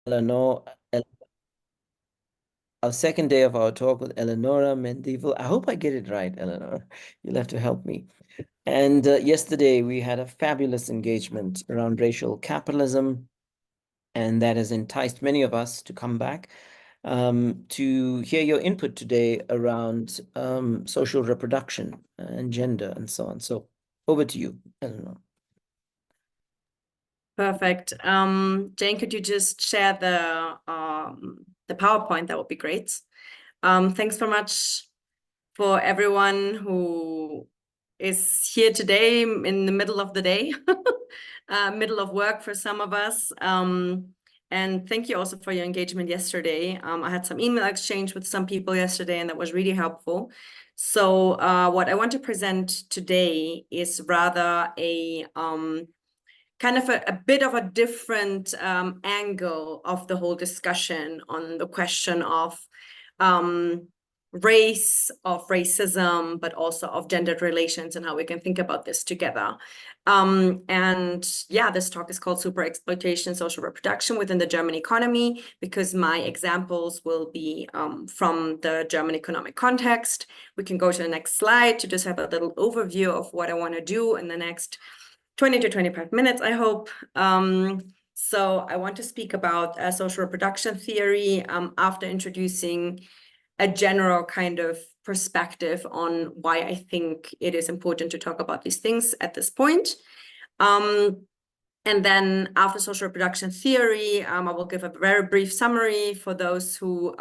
Eleanor, our second day of our talk with Eleonora Mendívil. I hope I get it right, Eleanor. You'll have to help me. And yesterday we had a fabulous engagement around racial capitalism, and that has enticed many of us to come back to hear your input today around social reproduction and gender and so on. So over to you, Eleanor. Perfect. Jane, could you just share the PowerPoint? That would be great. Thanks so much for everyone who is here today in the middle of the day, middle of work for some of us. And thank you also for your engagement yesterday. I had some email exchange with some people yesterday, and that was really helpful. So what I want to present today is rather a kind of a bit of a different angle of the whole discussion on the question of race, of racism, but also of gendered relations and how we can think about this together. And yeah, this talk is called Super-exploitation, Social Reproduction within the German Economy, because my examples will be from the German economic context. We can go to the next slide to just have a little overview of what I want to do in the next 20 to 25 minutes, I hope. So I want to speak about social reproduction theory after introducing a general kind of perspective on why I think it is important to talk about these things at this point. And then after social reproduction theory, I will give a very brief summary for those who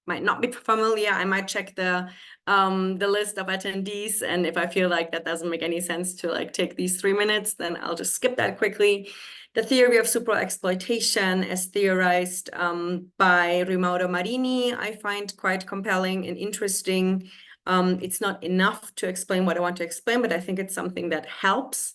might not be familiar. I might check the list of attendees, and if I feel like that doesn't make any sense to like take these 3 minutes, then I'll just skip that quickly. The theory of super-exploitation as theorized by Rimaudo Marini, I find quite compelling and interesting. It's not enough to explain what I want to explain, but I think it's something that helps.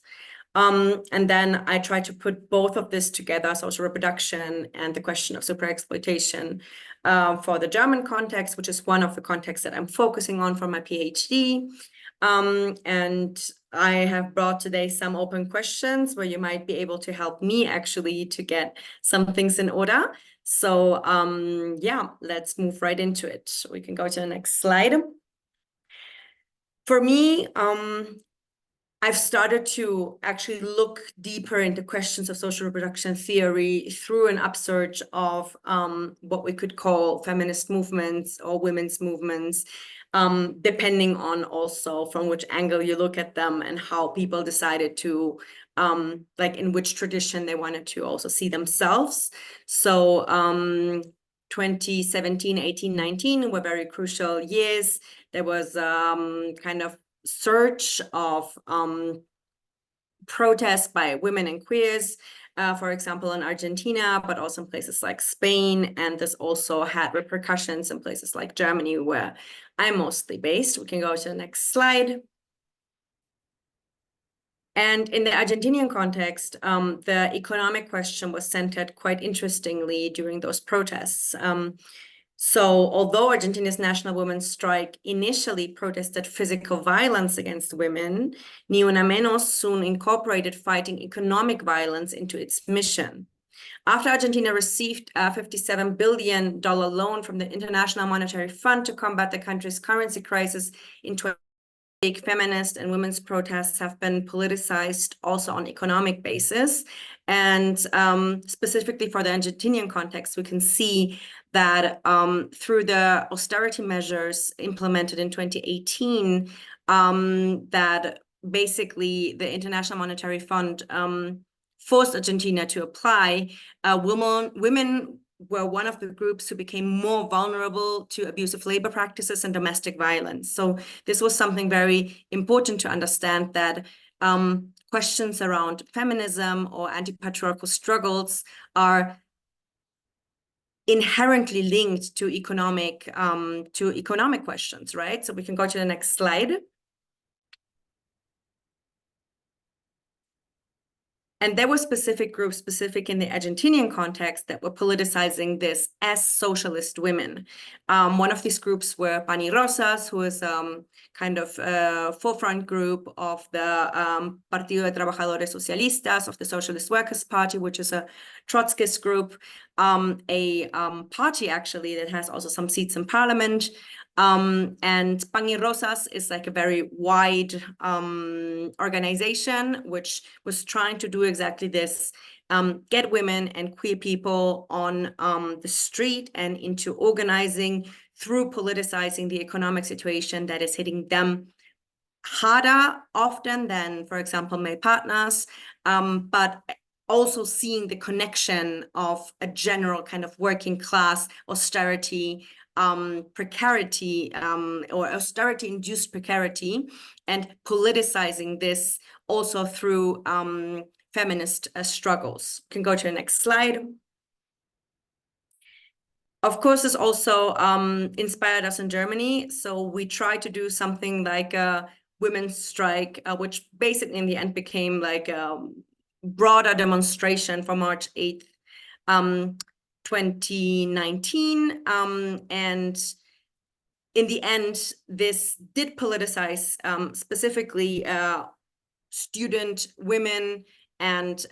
And then I try to put both of this together, social reproduction and the question of super-exploitation for the German context, which is one of the contexts that I'm focusing on for my PhD. And I have brought today some open questions where you might be able to help me actually to get some things in order. So yeah, let's move right into it. We can go to the next slide. For me, I've started to actually look deeper into questions of social reproduction theory through an upsurge of what we could call feminist movements or women's movements, depending on also from which angle you look at them and how people decided to, like in which tradition they wanted to also see themselves. So 2017, 18, 19 were very crucial years. There was kind of surge of protests by women and queers, for example, in Argentina, but also in places like Spain. And this also had repercussions in places like Germany, where I'm mostly based. We can go to the next slide. And in the Argentinian context, the economic question was centered quite interestingly during those protests. So although Argentina's National Women's Strike initially protested physical violence against women, Ni Una Menos soon incorporated fighting economic violence into its mission. After Argentina received a $57 billion loan from the International Monetary Fund to combat the country's currency crisis in 2020, feminist and women's protests have been politicized also on economic basis. And specifically for the Argentinian context, we can see that through the austerity measures implemented in 2018, that basically the International Monetary Fund forced Argentina to apply. Women were one of the groups who became more vulnerable to abusive labor practices and domestic violence. So this was something very important to understand, that questions around feminism or anti-patriarchal struggles are inherently linked to economic questions, right? So we can go to the next slide. And there were specific groups, specific in the Argentinian context, that were politicizing this as socialist women. One of these groups were Pani Rosas, who is kind of a forefront group of the Partido de Trabajadores Socialistas, of the Socialist Workers' Party, which is a Trotskyist group, a party actually that has also some seats in parliament. And Pani Rosas is like a very wide organization which was trying to do exactly this, get women and queer people on the street and into organizing through politicizing the economic situation that is hitting them harder often than, for example, male partners, but also seeing the connection of a general kind of working class austerity, precarity, or austerity-induced precarity, and politicizing this also through feminist struggles. You can go to the next slide. Of course, this also inspired us in Germany. So we tried to do something like a women's strike, which basically in the end became like a broader demonstration for March 8th, 2019. And in the end, this did politicize specifically student women and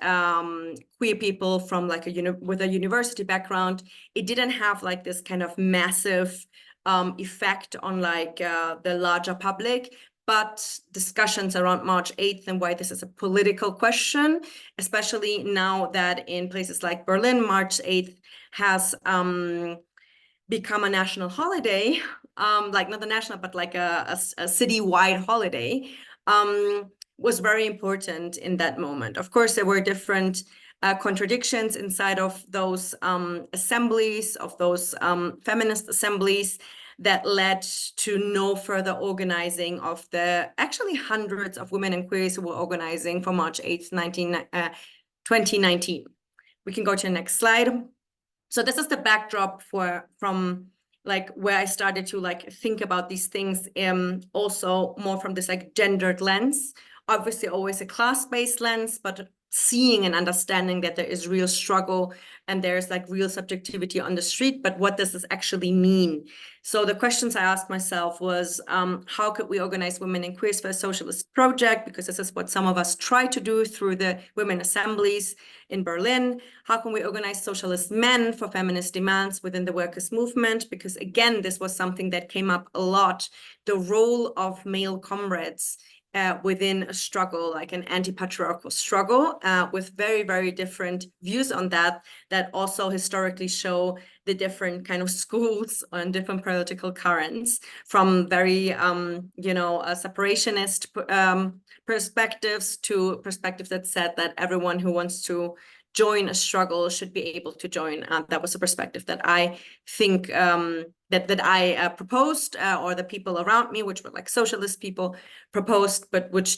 queer people from like with a university background. It didn't have like this kind of massive effect on like the larger public, but discussions around March 8th and why this is a political question, especially now that in places like Berlin, March 8th has become a national holiday, like not a national, but like a city-wide holiday, was very important in that moment. Of course, there were different contradictions inside of those assemblies, of those feminist assemblies, that led to no further organizing of the actually hundreds of women and queers who were organizing for March 8th, 2019. We can go to the next slide. So this is the backdrop from like where I started to like think about these things, also more from this like gendered lens. Obviously always a class-based lens, but seeing and understanding that there is real struggle and there's like real subjectivity on the street, but what does this actually mean? So the questions I asked myself was, how could we organize women and queers for a socialist project? Because this is what some of us try to do through the women assemblies in Berlin. How can we organize socialist men for feminist demands within the workers' movement? Because again, this was something that came up a lot, the role of male comrades within a struggle, like an anti-patriarchal struggle, with very, very different views on that, that also historically show the different kind of schools and different political currents, from very, separationist perspectives to perspectives that said that everyone who wants to join a struggle should be able to join. That was a perspective that I think that I proposed, or the people around me, which were like socialist people, proposed, but which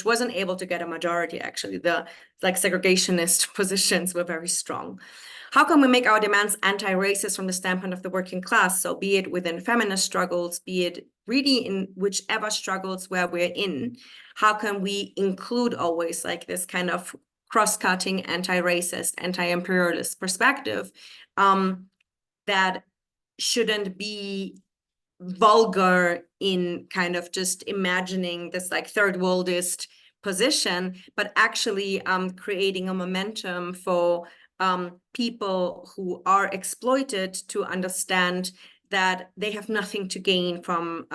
wasn't able to get a majority. Actually, the like segregationist positions were very strong. How can we make our demands anti-racist from the standpoint of the working class? So be it within feminist struggles, be it really in whichever struggles where we're in, how can we include always like this kind of cross-cutting, anti-racist, anti-imperialist perspective that shouldn't be vulgar in kind of just imagining this like third worldist position, but actually creating a momentum for people who are exploited to understand that they have nothing to gain from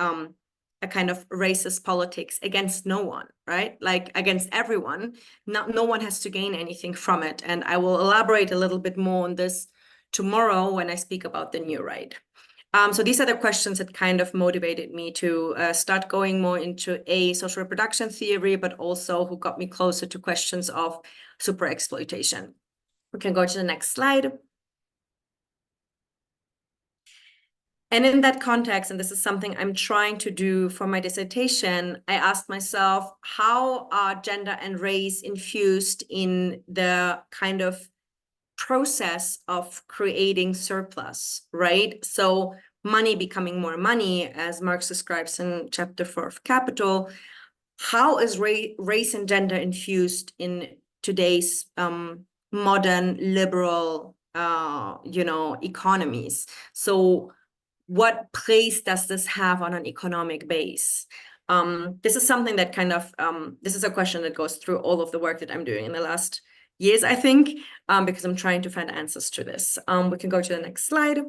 a kind of racist politics against no one, right? Like against everyone. No one has to gain anything from it. And I will elaborate a little bit more on this tomorrow when I speak about the new right. So these are the questions that kind of motivated me to start going more into social reproduction theory, but also who got me closer to questions of super-exploitation. We can go to the next slide. And in that context, and this is something I'm trying to do for my dissertation, I asked myself, how are gender and race infused in the kind of process of creating surplus, right? So money becoming more money, as Marx describes in chapter 4 of Capital. How is race and gender infused in today's modern liberal, economies. So what place does this have on an economic base? This is something that kind of, this is a question that goes through all of the work that I'm doing in the last years, I think, because I'm trying to find answers to this. We can go to the next slide.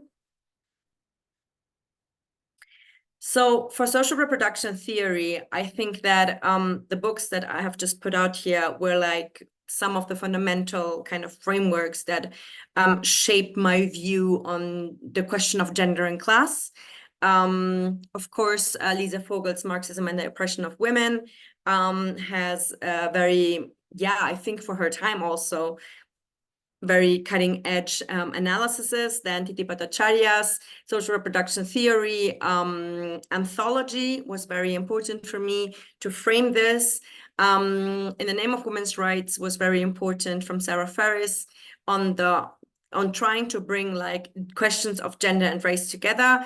So for social reproduction theory, I think that the books that I have just put out here were like some of the fundamental kind of frameworks that shaped my view on the question of gender and class. Of course, Lisa Vogel's Marxism and the Oppression of Women has a very, I think for her time also, very cutting edge analyses. Then Titi Bhattacharya's social reproduction theory anthology was very important for me to frame this. In the Name of Women's Rights was very important from Sarah Ferris on trying to bring like questions of gender and race together.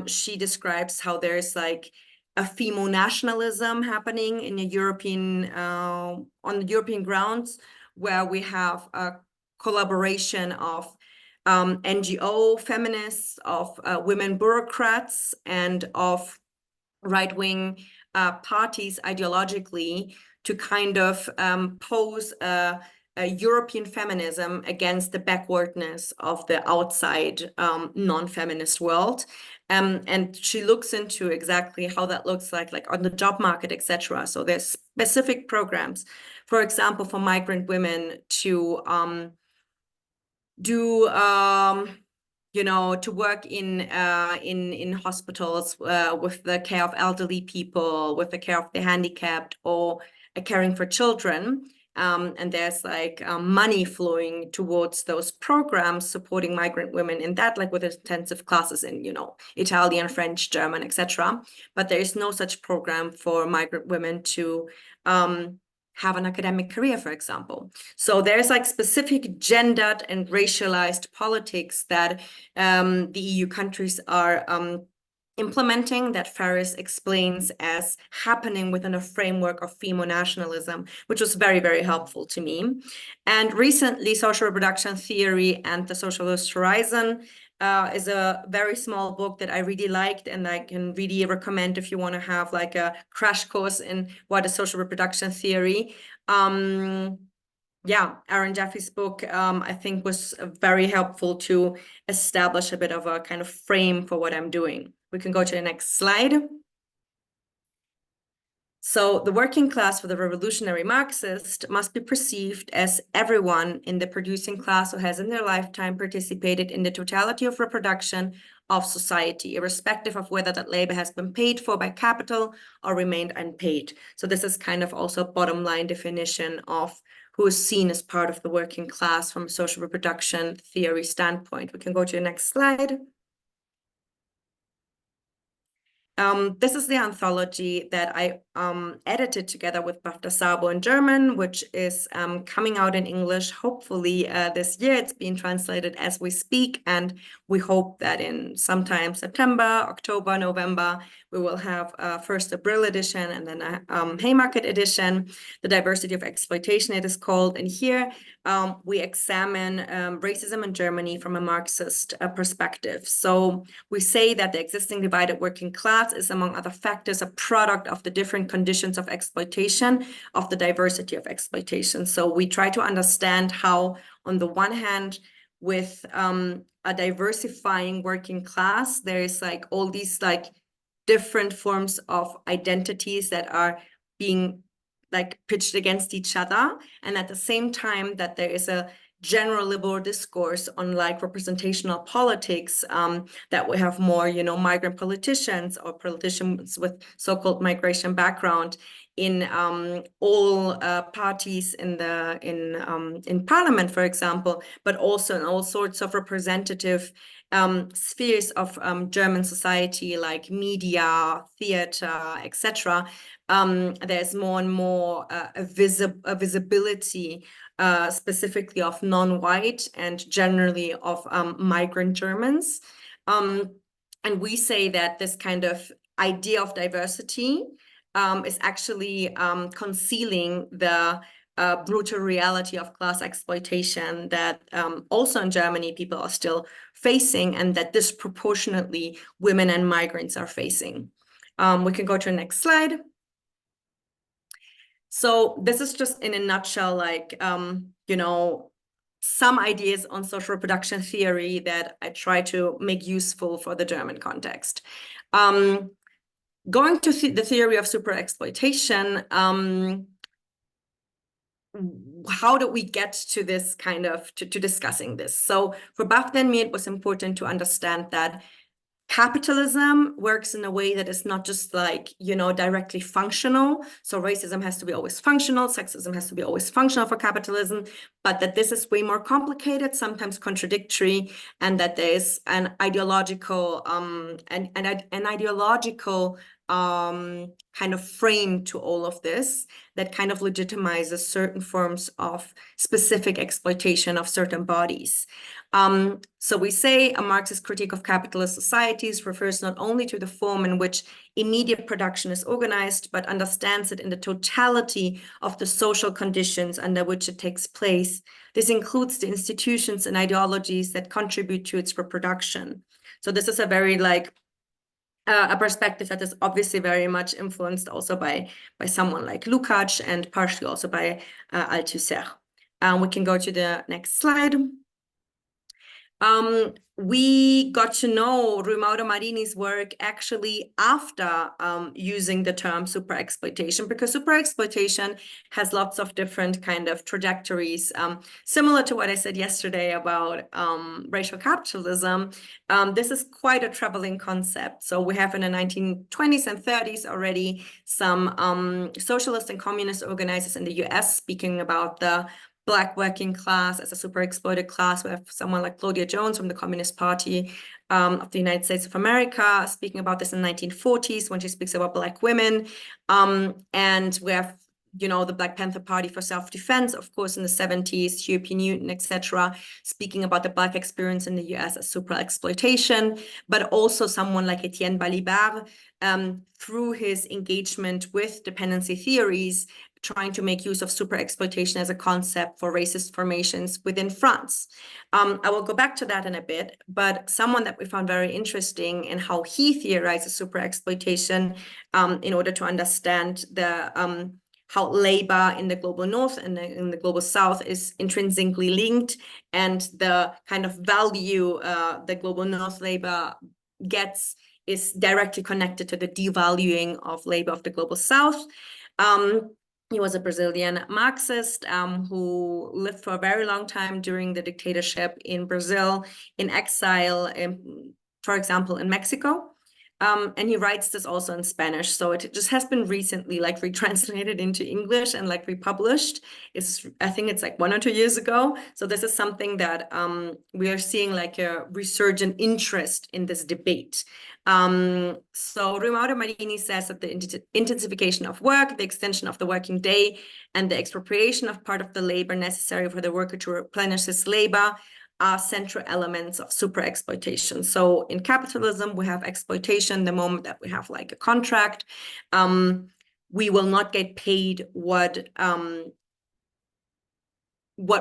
She describes how there's like a femo-nationalism happening in a European on the European grounds, where we have a collaboration of NGO feminists, of women bureaucrats, and of right-wing parties ideologically to kind of pose a European feminism against the backwardness of the outside non-feminist world. And she looks into exactly how that looks like on the job market, etc. So there's specific programs, for example, for migrant women to to work in hospitals with the care of elderly people, with the care of the handicapped, or caring for children. And there's like money flowing towards those programs supporting migrant women in that, like with intensive classes in, Italian, French, German, etc. But there is no such program for migrant women to have an academic career, for example. So there's like specific gendered and racialized politics that the EU countries are implementing, that Ferris explains as happening within a framework of femo-nationalism, which was very, very helpful to me. And recently, Social Reproduction Theory and the Socialist Horizon is a very small book that I really liked, and I can really recommend if you want to have like a crash course in what is social reproduction theory. Aaron Jeffries' book, I think, was very helpful to establish a bit of a kind of frame for what I'm doing. We can go to the next slide. So the working class for the revolutionary Marxist must be perceived as everyone in the producing class who has in their lifetime participated in the totality of reproduction of society, irrespective of whether that labor has been paid for by capital or remained unpaid. So this is kind of also a bottom line definition of who is seen as part of the working class from a social reproduction theory standpoint. We can go to the next slide. This is the anthology that I edited together with Bafta Sabo in German, which is coming out in English, hopefully this year. It's being translated as we speak, and we hope that in sometime September, October, November, we will have first a Brill edition and then a Haymarket edition. The Diversity of Exploitation, it is called. And here we examine racism in Germany from a Marxist perspective. So we say that the existing divided working class is, among other factors, a product of the different conditions of exploitation, of the diversity of exploitation. So we try to understand how, on the one hand, with a diversifying working class, there is like all these like different forms of identities that are being like pitched against each other, and at the same time that there is a general liberal discourse on like representational politics, that we have more, migrant politicians or politicians with so-called migration background in all parties in parliament, for example, but also in all sorts of representative spheres of German society, like media, theater, etc. There's more and more a visibility specifically of non-white and generally of migrant Germans. And we say that this kind of idea of diversity is actually concealing the brutal reality of class exploitation that also in Germany people are still facing, and that disproportionately women and migrants are facing. We can go to the next slide. So this is just in a nutshell, like, you know, some ideas on social reproduction theory that I try to make useful for the German context. Going to the theory of super-exploitation, how do we get to this kind of, to discussing this? So for Bafta and me, it was important to understand that capitalism works in a way that is not just like, you know, directly functional. So racism has to be always functional, sexism has to be always functional for capitalism, but that this is way more complicated, sometimes contradictory, and that there is an ideological an ideological kind of frame to all of this that kind of legitimizes certain forms of specific exploitation of certain bodies. So we say a Marxist critique of capitalist societies refers not only to the form in which immediate production is organized, but understands it in the totality of the social conditions under which it takes place. This includes the institutions and ideologies that contribute to its reproduction. So this is a very like a perspective that is obviously very much influenced also by someone like Lukács and partially also by Althusser. We can go to the next slide. We got to know Rui Mauro Marini's work actually after using the term super-exploitation, because super-exploitation has lots of different kind of trajectories. Similar to what I said yesterday about racial capitalism, this is quite a troubling concept. So we have in the 1920s and 30s already some socialist and communist organizers in the US speaking about the Black working class as a super exploited class. We have someone like Claudia Jones from the Communist Party of the United States of America speaking about this in the 1940s when she speaks about Black women. And we have, you know, the Black Panther Party for self-defense, of course, in the 70s, Huey Newton, etc., speaking about the Black experience in the US as super exploitation, but also someone like Etienne Balibar, through his engagement with dependency theories, trying to make use of super exploitation as a concept for racist formations within France. I will go back to that in a bit, but someone that we found very interesting in how he theorizes super exploitation in order to understand the how labor in the global north and in the global south is intrinsically linked, and the kind of value the global north labor gets is directly connected to the devaluing of labor of the global south. He was a Brazilian Marxist who lived for a very long time during the dictatorship in Brazil, in exile, for example, in Mexico. And he writes this also in Spanish. So it just has been recently like retranslated into English and like republished. I think it's like 1 or 2 years ago. So this is something that we are seeing like a resurgent interest in this debate. So Rui Mauro Marini says that the intensification of work, the extension of the working day, and the expropriation of part of the labor necessary for the worker to replenish his labor are central elements of super exploitation. So in capitalism, we have exploitation the moment that we have like a contract. We will not get paid what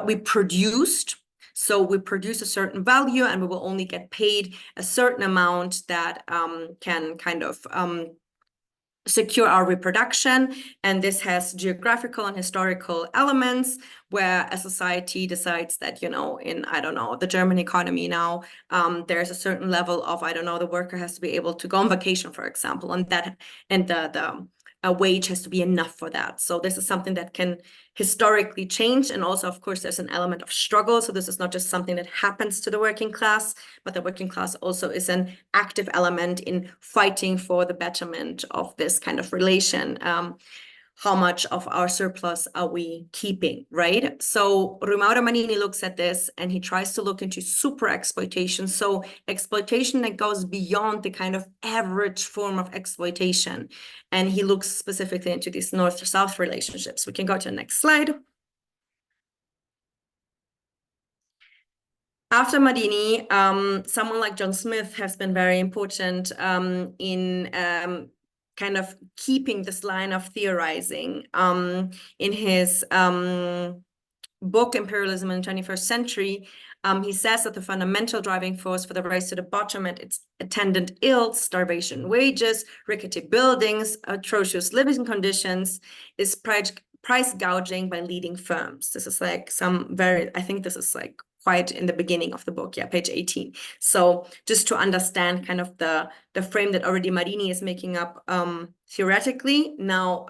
we produced. So we produce a certain value and we will only get paid a certain amount that can kind of secure our reproduction. And this has geographical and historical elements where a society decides that, you know, in, I don't know, the German economy now, there's a certain level of, I don't know, the worker has to be able to go on vacation, for example, and that, and the wage has to be enough for that. So this is something that can historically change. And also, of course, there's an element of struggle. So this is not just something that happens to the working class, but the working class also is an active element in fighting for the betterment of this kind of relation. How much of our surplus are we keeping, right? So Rui Mauro Marini looks at this and he tries to look into super exploitation. So exploitation that goes beyond the kind of average form of exploitation. And he looks specifically into these north-south relationships. We can go to the next slide. After Marini, someone like John Smith has been very important in kind of keeping this line of theorizing in his book Imperialism in the 21st Century. He says that the fundamental driving force for the race to the bottom and its attendant ills, starvation wages, rickety buildings, atrocious living conditions, is price gouging by leading firms. This is like I think this is like quite in the beginning of the book, yeah, page 18. So just to understand kind of the frame that already Marini is making up theoretically, now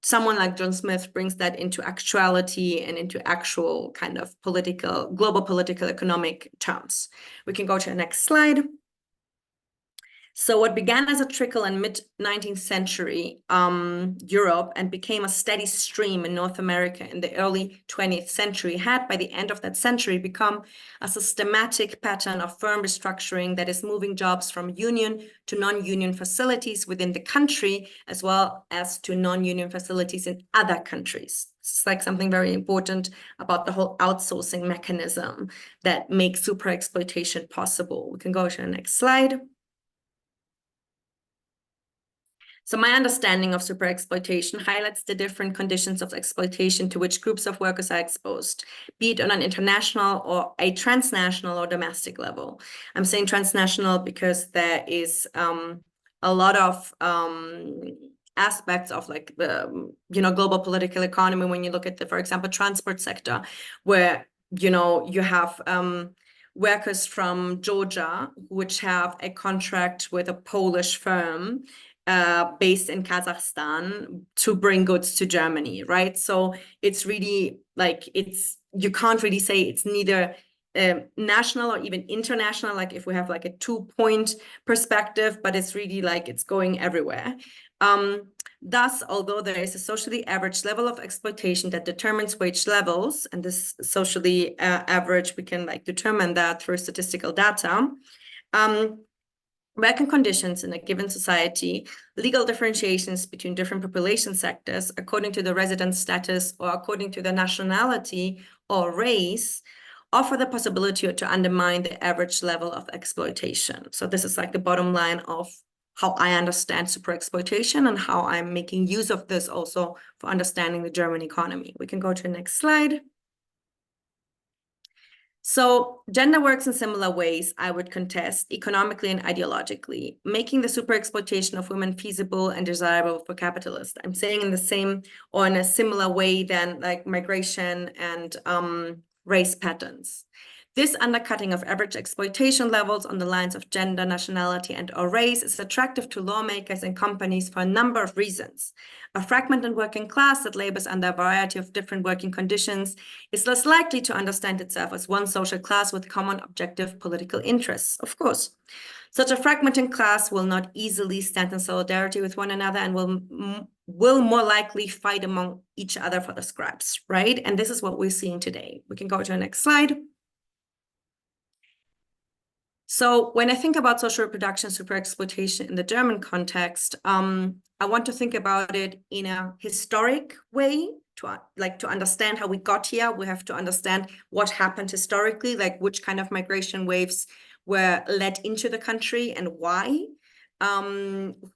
someone like John Smith brings that into actuality and into actual kind of global political economic terms. We can go to the next slide. So what began as a trickle in mid-19th century Europe and became a steady stream in North America in the early 20th century had, by the end of that century, become a systematic pattern of firm restructuring that is moving jobs from union to non-union facilities within the country, as well as to non-union facilities in other countries. It's like something very important about the whole outsourcing mechanism that makes super exploitation possible. We can go to the next slide. So my understanding of super exploitation highlights the different conditions of exploitation to which groups of workers are exposed, be it on an international or a transnational or domestic level. I'm saying transnational because there is a lot of aspects of like the global political economy when you look at the, for example, transport sector, where you have workers from Georgia which have a contract with a Polish firm based in Kazakhstan to bring goods to Germany, right? So it's really like you can't really say it's neither national or even international, like if we have like a 2-point perspective, but it's really like it's going everywhere. Thus, although there is a socially average level of exploitation that determines wage levels, and this socially average, we can like determine that through statistical data, working conditions in a given society, legal differentiations between different population sectors according to the resident status or according to the nationality or race, offer the possibility to undermine the average level of exploitation. So this is like the bottom line of how I understand super exploitation and how I'm making use of this also for understanding the German economy. We can go to the next slide. So gender works in similar ways, I would contest, economically and ideologically, making the super exploitation of women feasible and desirable for capitalists. I'm saying in the same or in a similar way than like migration and race patterns. This undercutting of average exploitation levels on the lines of gender, nationality, and or race is attractive to lawmakers and companies for a number of reasons. A fragmented working class that labors under a variety of different working conditions is less likely to understand itself as one social class with common objective political interests, of course. Such a fragmented class will not easily stand in solidarity with one another and will more likely fight among each other for the scraps, right? And this is what we're seeing today. We can go to the next slide. So when I think about social reproduction, super exploitation in the German context, I want to think about it in a historic way to understand how we got here. We have to understand what happened historically, like which kind of migration waves were led into the country and why,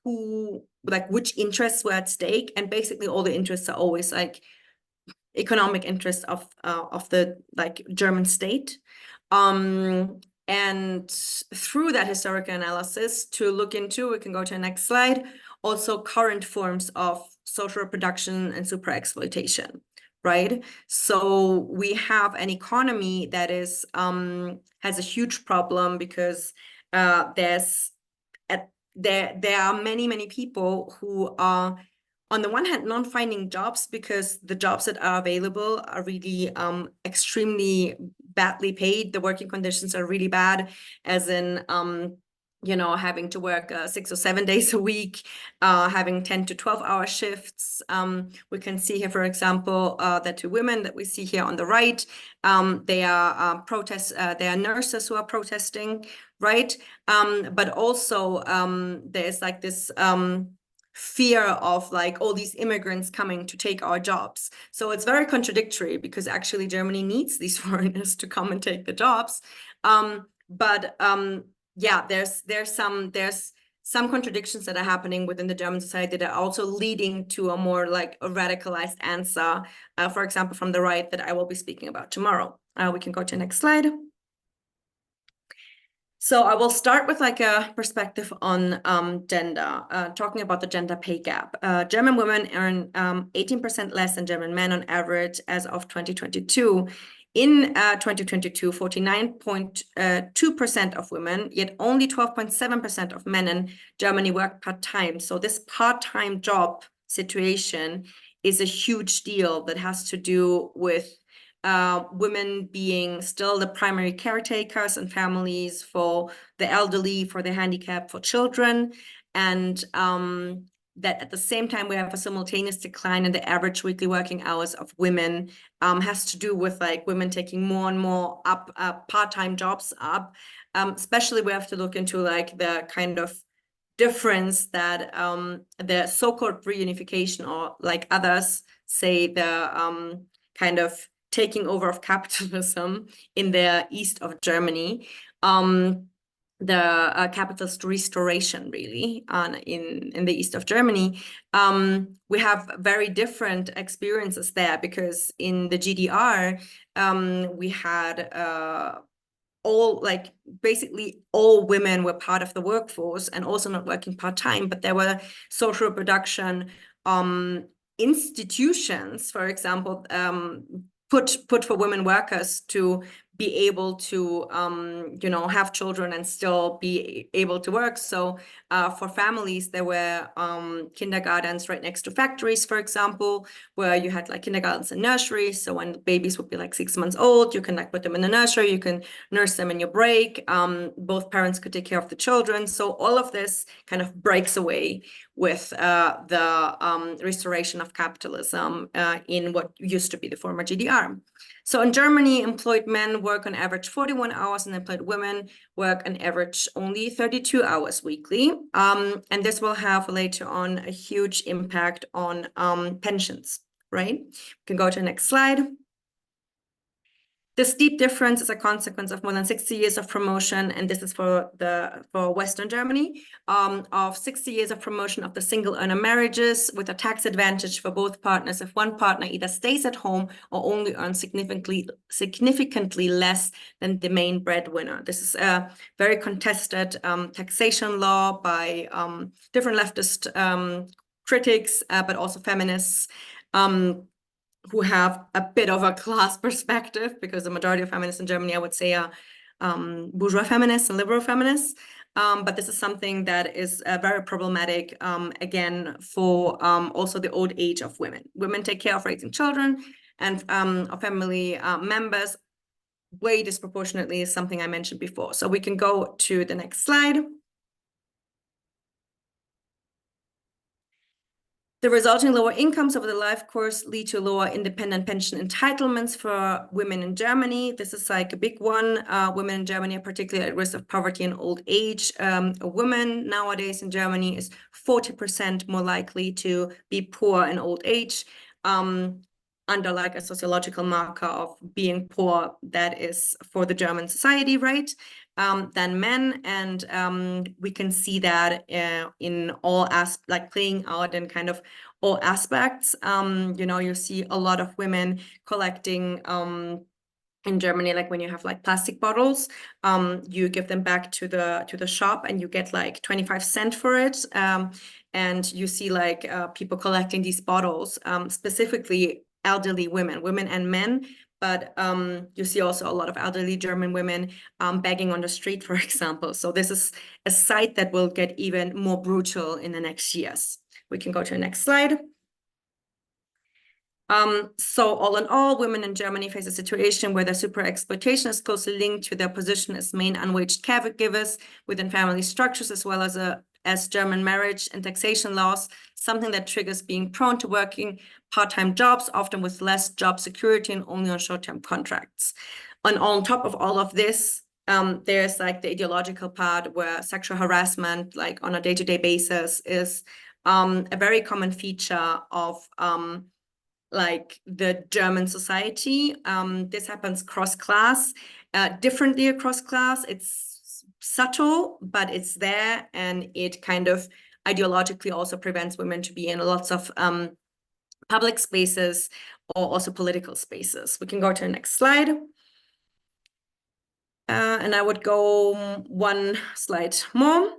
which interests were at stake. And basically all the interests are always like economic interests of the like German state. And through that historical analysis to look into, we can go to the next slide, also current forms of social reproduction and super exploitation, right? So we have an economy that is has a huge problem because there are many people who are on the one hand not finding jobs because the jobs that are available are really extremely badly paid. The working conditions are really bad, as in having to work 6 or 7 days a week, having 10 to 12-hour shifts. We can see here, for example, that 2 women that we see here on the right, they are they are nurses who are protesting, right? But also there's like this fear of like all these immigrants coming to take our jobs. So it's very contradictory because actually Germany needs these foreigners to come and take the jobs. Yeah, there's some contradictions that are happening within the German society that are also leading to a more like a radicalized answer, for example, from the right that I will be speaking about tomorrow. We can go to the next slide. So I will start with like a perspective on gender, talking about the gender pay gap. German women earn 18% less than German men on average as of 2022. In 2022, 49.2% of women, yet only 12.7% of men in Germany work part-time. So this part-time job situation is a huge deal that has to do with women being still the primary caretakers and families for the elderly, for the handicapped, for children. And that at the same time, we have a simultaneous decline in the average weekly working hours of women, has to do with like women taking more and more up part-time jobs up. Especially we have to look into like the kind of difference that the so-called reunification, or like others say, the kind of taking over of capitalism in the east of Germany, the capitalist restoration really in the east of Germany. We have very different experiences there, because in the GDR, we had all, like basically all women were part of the workforce and also not working part-time, but there were social reproduction institutions, for example, put for women workers to be able to, you know, have children and still be able to work. So for families, there were kindergartens right next to factories, for example, where you had like kindergartens and nurseries. So when babies would be like 6 months old, you can like put them in the nursery, you can nurse them in your break. Both parents could take care of the children. So all of this kind of breaks away with the restoration of capitalism in what used to be the former GDR. So in Germany, employed men work on average 41 hours and employed women work on average only 32 hours weekly. And this will have later on a huge impact on pensions, right? We can go to the next slide. This steep difference is a consequence of more than 60 years of promotion, and this is for Western Germany, of 60 years of promotion of the single earner marriages with a tax advantage for both partners if one partner either stays at home or only earns significantly less than the main breadwinner. This is a very contested taxation law by different leftist critics, but also feminists, who have a bit of a class perspective, because the majority of feminists in Germany, I would say, are bourgeois feminists and liberal feminists. But this is something that is very problematic, again, for also the old age of women. Women take care of raising children and of family members way disproportionately, is something I mentioned before. So we can go to the next slide. The resulting lower incomes over the life course lead to lower independent pension entitlements for women in Germany. This is like a big one. Women in Germany are particularly at risk of poverty and old age. A woman nowadays in Germany is 40% more likely to be poor in old age, under like a sociological marker of being poor that is for the German society, right? Than men, and we can see that in all like playing out in kind of all aspects. You know, you see a lot of women collecting in Germany, like when you have like plastic bottles, you give them back to the shop and you get like 25 cents for it. And you see like people collecting these bottles, specifically elderly women and men. But you see also a lot of elderly German women begging on the street, for example. So this is a sight that will get even more brutal in the next years. We can go to the next slide. So all in all, women in Germany face a situation where the super-exploitation is closely linked to their position as main unwaged caregivers within family structures, as well as German marriage and taxation laws, something that triggers being prone to working part-time jobs, often with less job security and only on short-term contracts. And on top of all of this, there's like the ideological part where sexual harassment, like on a day-to-day basis, is a very common feature of like the German society. This happens cross-class, differently across class. It's subtle, but it's there, and it kind of ideologically also prevents women to be in lots of public spaces or also political spaces. We can go to the next slide. And I would go one slide more.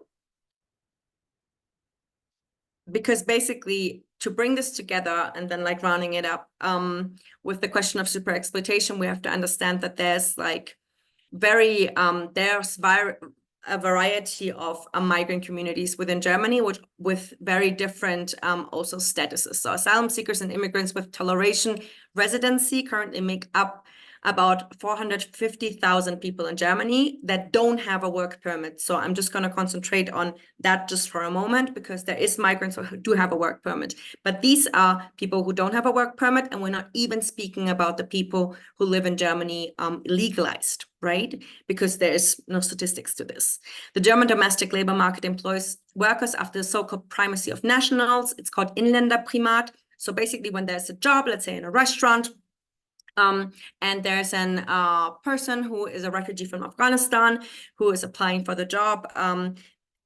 Because basically, to bring this together and then like rounding it up with the question of super exploitation, we have to understand that there's like there's a variety of migrant communities within Germany, which with very different also statuses. So asylum seekers and immigrants with toleration residency currently make up about 450,000 people in Germany that don't have a work permit. So I'm just going to concentrate on that just for a moment, because there is migrants who do have a work permit. But these are people who don't have a work permit, and we're not even speaking about the people who live in Germany legalized, right? Because there is no statistics to this. The German domestic labor market employs workers after the so-called primacy of nationals. It's called Inländerprimat. So basically, when there's a job, let's say in a restaurant, and there's an person who is a refugee from Afghanistan who is applying for the job.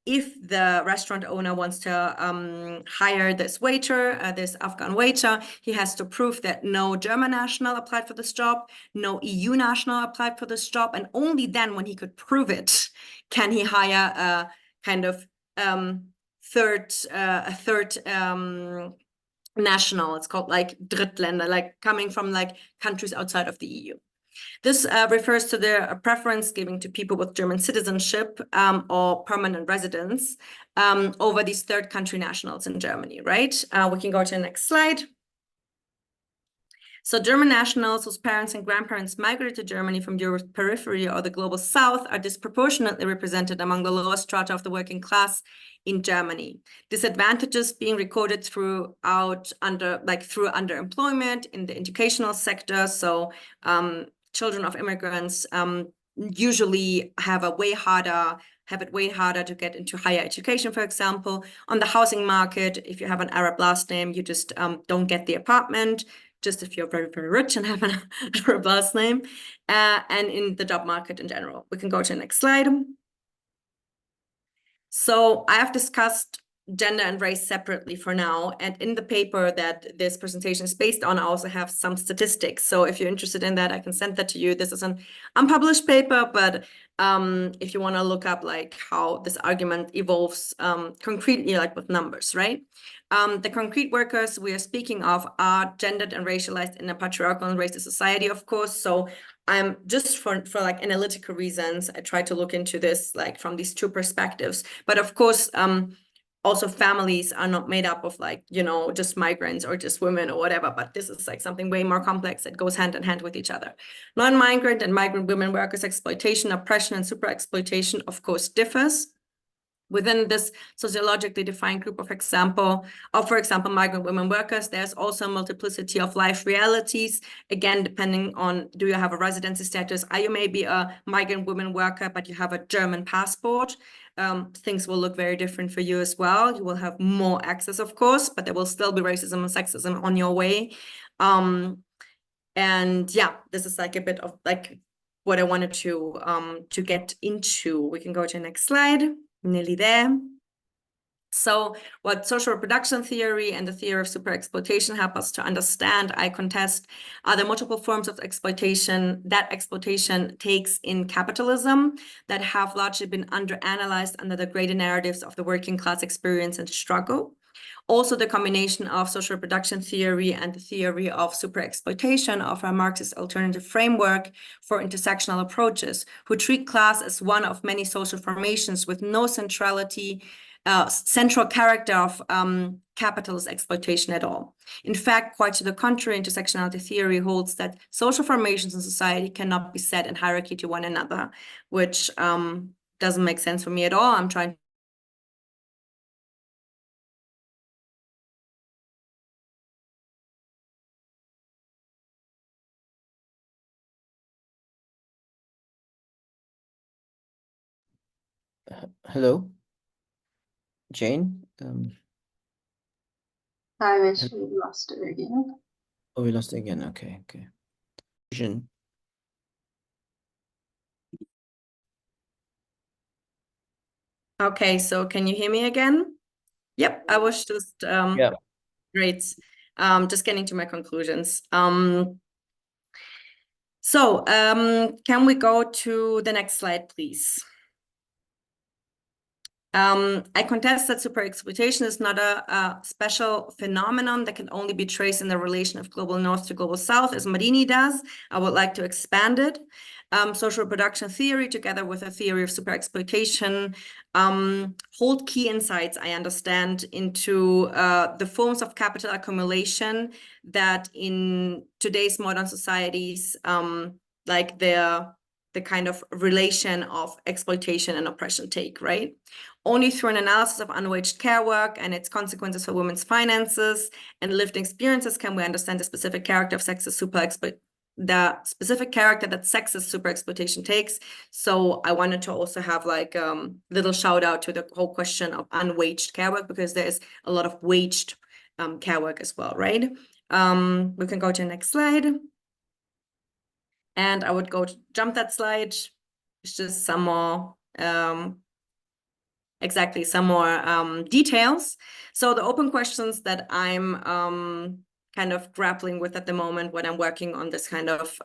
If the restaurant owner wants to hire this waiter, this Afghan waiter, he has to prove that no German national applied for this job, no EU national applied for this job, and only then, when he could prove it, can he hire a kind of third national. It's called like Drittländer, like coming from like countries outside of the EU. This refers to the preference given to people with German citizenship or permanent residence over these third country nationals in Germany, right? We can go to the next slide. So German nationals whose parents and grandparents migrated to Germany from Europe's periphery or the global south are disproportionately represented among the lower strata of the working class in Germany. Disadvantages being recorded through underemployment in the educational sector. So children of immigrants usually have it way harder to get into higher education, for example. On the housing market, if you have an Arab last name, you just don't get the apartment, just if you're very, very rich and have an Arab last name, and in the job market in general. We can go to the next slide. So I have discussed gender and race separately for now. And in the paper that this presentation is based on, I also have some statistics. So if you're interested in that, I can send that to you. This is an unpublished paper, but if you want to look up like how this argument evolves concretely, like with numbers, right? The concrete workers we are speaking of are gendered and racialized in a patriarchal and racist society, of course. So I'm just for like analytical reasons, I try to look into this like from these two perspectives. But of course, also families are not made up of like, you know, just migrants or just women or whatever, but this is like something way more complex that goes hand in hand with each other. Non-migrant and migrant women workers' exploitation, oppression, and super exploitation, of course, differs. Within this sociologically defined group for example, migrant women workers, there's also a multiplicity of life realities. Again, depending on, do you have a residency status? Are you maybe a migrant woman worker, but you have a German passport? Things will look very different for you as well. You will have more access, of course, but there will still be racism and sexism on your way. And yeah, this is like a bit of like what I wanted to get into. We can go to the next slide. Nearly there. So what social reproduction theory and the theory of super exploitation help us to understand, I contest, are the multiple forms of exploitation that exploitation takes in capitalism that have largely been underanalyzed under the greater narratives of the working class experience and struggle. Also, the combination of social reproduction theory and the theory of super exploitation offer a Marxist alternative framework for intersectional approaches, who treat class as one of many social formations with no central character of capitalist exploitation at all. In fact, quite to the contrary, intersectionality theory holds that social formations in society cannot be set in hierarchy to one another, which doesn't make sense for me at all. I'm trying Hello, Jane. I wish we lost it again. Oh, we lost it again. Okay, okay. Vision. Okay, so can you hear me again? Yep, I was just Yeah. great. Just getting to my conclusions. Can we go to the next slide, please? I contest that super-exploitation is not a special phenomenon that can only be traced in the relation of global north to global south, as Marini does. I would like to expand it. Social reproduction theory, together with a theory of super-exploitation, hold key insights, I understand, into the forms of capital accumulation that in today's modern societies, like the kind of relation of exploitation and oppression take, right? Only through an analysis of unwaged care work and its consequences for women's finances and lived experiences can we understand the specific character of sexist super-exploitation takes. So I wanted to also have like little shout out to the whole question of unwaged care work, because there is a lot of waged care work as well, right? We can go to the next slide. And I would jump that slide. It's just some more details. So the open questions that I'm kind of grappling with at the moment when I'm working on this kind of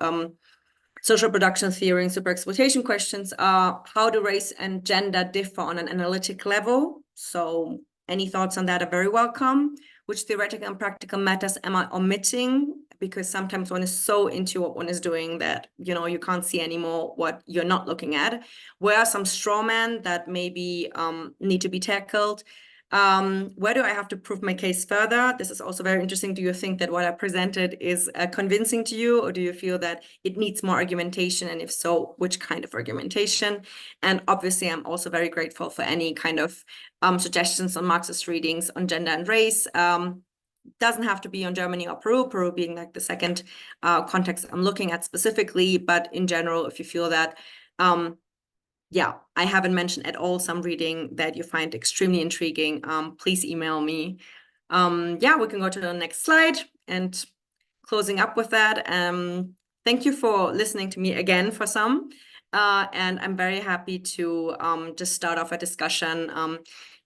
social production theory and super exploitation questions are: how do race and gender differ on an analytic level? So any thoughts on that are very welcome. Which theoretical and practical matters am I omitting? Because sometimes one is so into what one is doing that, you know, you can't see anymore what you're not looking at. Where are some straw men that maybe need to be tackled? Where do I have to prove my case further? This is also very interesting. Do you think that what I presented is convincing to you, or do you feel that it needs more argumentation? And if so, which kind of argumentation? And obviously, I'm also very grateful for any kind of suggestions on Marxist readings on gender and race. Doesn't have to be on Germany or Peru being like the second context I'm looking at specifically, but in general, if you feel that yeah, I haven't mentioned at all some reading that you find extremely intriguing, please email me. Yeah, we can go to the next slide and closing up with that. Thank you for listening to me again for some. And I'm very happy to just start off a discussion.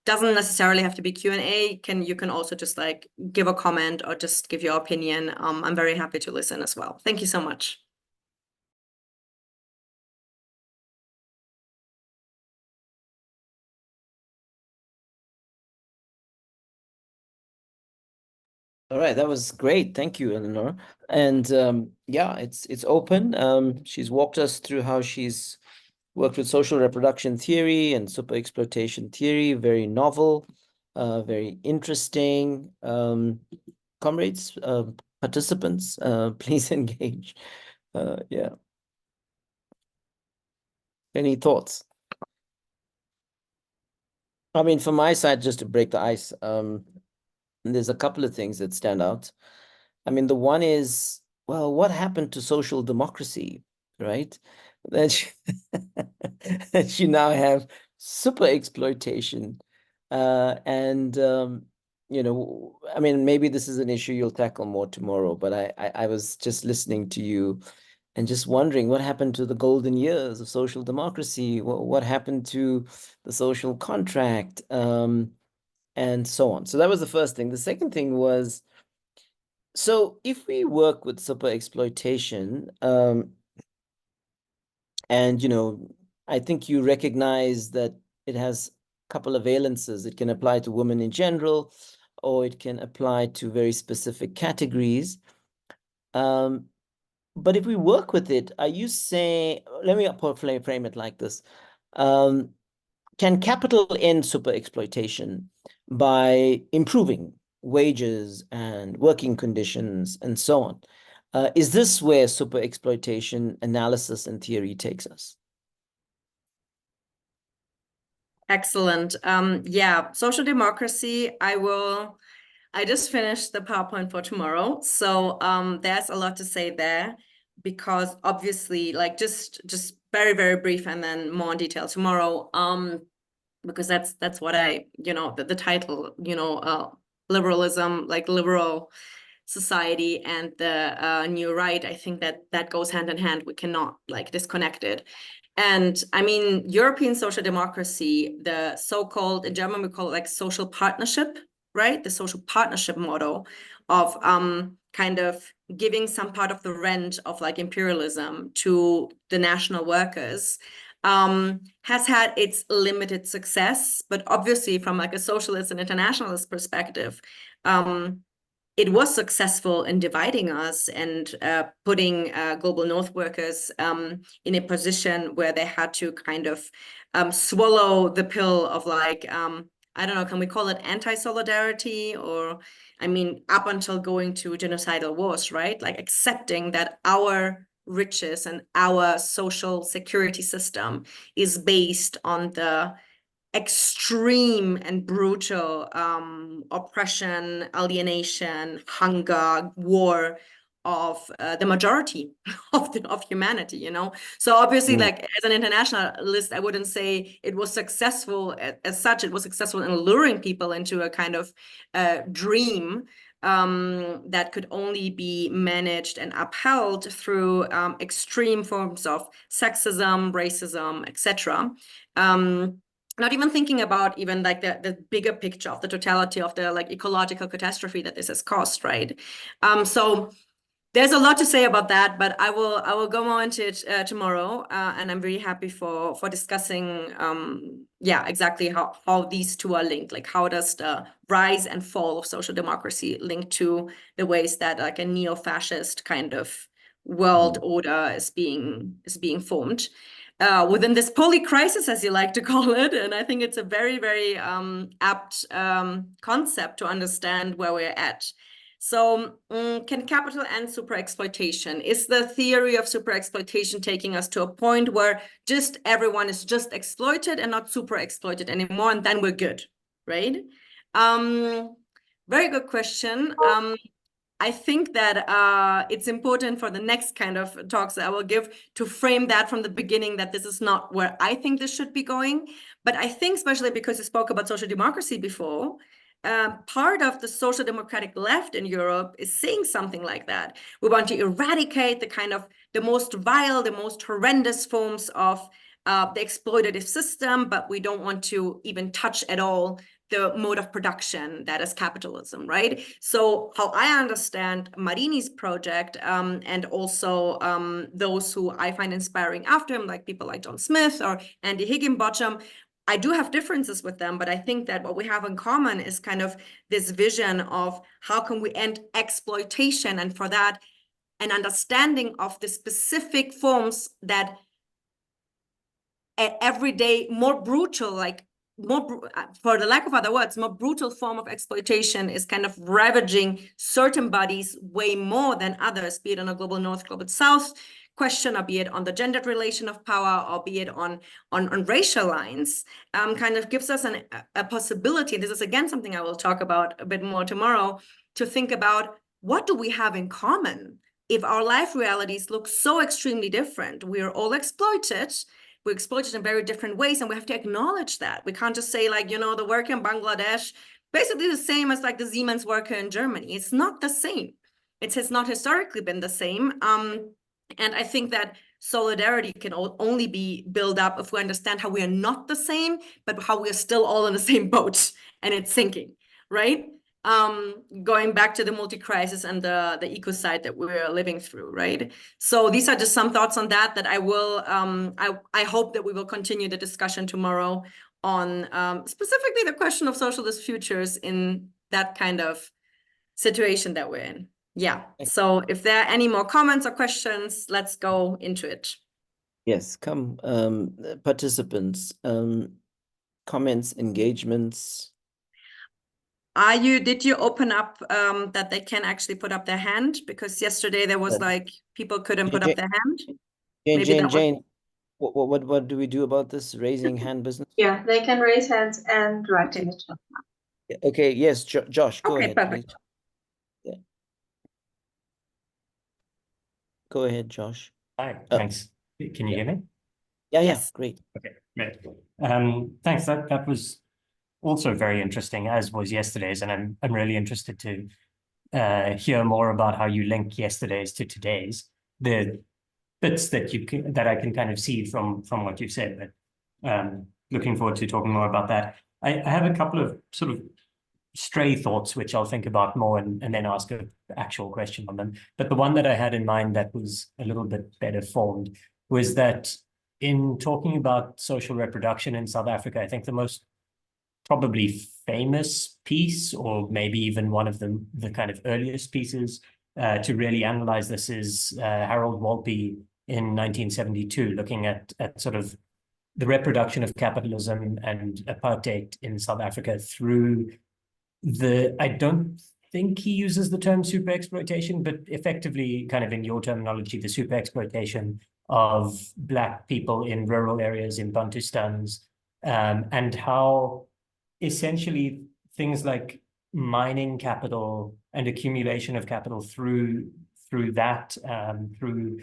Doesn't necessarily have to be Q&A. You can also just like give a comment or just give your opinion. I'm very happy to listen as well. Thank you so much. All right, that was great. Thank you, Eleonora. And yeah, it's open. She's walked us through how she's worked with social reproduction theory and super exploitation theory. Very novel, very interesting. Comrades, participants, please engage. Yeah. Any thoughts? I mean, from my side, just to break the ice, there's a couple of things that stand out. I mean, the one is, well, what happened to social democracy, right? That that you now have super exploitation. And you know, I mean, maybe this is an issue you'll tackle more tomorrow, but I was just listening to you and just wondering what happened to the golden years of social democracy, what happened to the social contract, and so on. So that was the first thing. The second thing was, so if we work with super exploitation, and you know, I think you recognize that it has a couple of valences. It can apply to women in general, or it can apply to very specific categories. But if we work with it, are you saying, let me frame it like this. Can capital end super exploitation by improving wages and working conditions and so on? Is this where super exploitation analysis and theory takes us? Excellent. Yeah, social democracy, I just finished the PowerPoint for tomorrow. So there's a lot to say there, because obviously, like just very, very brief and then more in detail tomorrow. Because that's what the title, liberalism, like liberal society and the new right, I think that goes hand in hand. We cannot like disconnect it. And I mean, European social democracy, the so-called, in German, we call it like social partnership, right? The social partnership model of kind of giving some part of the rent of like imperialism to the national workers has had its limited success, but obviously from like a socialist and internationalist perspective, it was successful in dividing us and putting global North workers in a position where they had to kind of swallow the pill of like, I don't know, can we call it anti-solidarity? Or, I mean, up until going to genocidal wars, right? Like accepting that our riches and our social security system is based on the extreme and brutal oppression, alienation, hunger, war of the majority of humanity, you know. So obviously, like as an internationalist, I wouldn't say it was successful as such. It was successful in luring people into a kind of dream that could only be managed and upheld through extreme forms of sexism, racism, etc. Not even thinking about even like the bigger picture of the totality of the like ecological catastrophe that this has caused, right? So there's a lot to say about that, but I will go more into it tomorrow, and I'm very happy for discussing yeah, exactly how these two are linked. Like how does the rise and fall of social democracy link to the ways that like a neo-fascist kind of world order is being formed within this poly-crisis, as you like to call it. And I think it's a very, very apt concept to understand where we're at. So can capital end super-exploitation? Is the theory of super-exploitation taking us to a point where just everyone is just exploited and not super-exploited anymore, and then we're good, right? Very good question. I think that it's important for the next kind of talks that I will give to frame that from the beginning, that this is not where I think this should be going. But I think, especially because you spoke about social democracy before, part of the social democratic left in Europe is saying something like that. We want to eradicate the kind of the most vile, the most horrendous forms of the exploitative system, but we don't want to even touch at all the mode of production that is capitalism, right? So how I understand Marini's project and also those who I find inspiring after him, like people like John Smith or Andy Higginbotham, I do have differences with them, but I think that what we have in common is kind of this vision of how can we end exploitation, and for that, an understanding of the specific forms that every day more brutal, like more, for the lack of other words, more brutal form of exploitation is kind of ravaging certain bodies way more than others, be it on a global North, global South question, or be it on the gendered relation of power, or be it on racial lines, kind of gives us a possibility. This is again something I will talk about a bit more tomorrow, to think about what do we have in common if our life realities look so extremely different. We are all exploited. We're exploited in very different ways, and we have to acknowledge that. We can't just say, like, you know, the worker in Bangladesh, basically the same as like the Siemens worker in Germany. It's not the same. It has not historically been the same. And I think that solidarity can only be built up if we understand how we are not the same, but how we are still all in the same boat and it's sinking, right? Going back to the multi-crisis and the ecocide that we're living through, right? So these are just some thoughts on that I will, I hope that we will continue the discussion tomorrow on specifically the question of socialist futures in that kind of situation that we're in. Yeah, so if there are any more comments or questions, let's go into it. Yes, come, participants, comments, engagements. Did you open up that they can actually put up their hand? Because yesterday there was like people couldn't put up their hand. Jane, what do we do about this raising hand business? Yeah, they can raise hands and write in the chat. Okay, yes, Josh, go ahead, perfect. please. Yeah. Go ahead, Josh. Hi, thanks. Can you hear me? Yeah, Yes. Great. Okay, great. Thanks. That was also very interesting, as was yesterday's, and I'm really interested to hear more about how you link yesterday's to today's. The bits that I can kind of see from what you've said. But looking forward to talking more about that. I have a couple of sort of stray thoughts which I'll think about more and then ask an actual question on them. But the one that I had in mind that was a little bit better formed was that in talking about social reproduction in South Africa, I think the most probably famous piece, or maybe even one of the kind of earliest pieces to really analyze this is Harold Walpe in 1972, looking at sort of the reproduction of capitalism and apartheid in South Africa through I don't think he uses the term super exploitation, but effectively, kind of in your terminology, the super exploitation of Black people in rural areas in Bantustans, and how essentially things like mining capital and accumulation of capital through that, through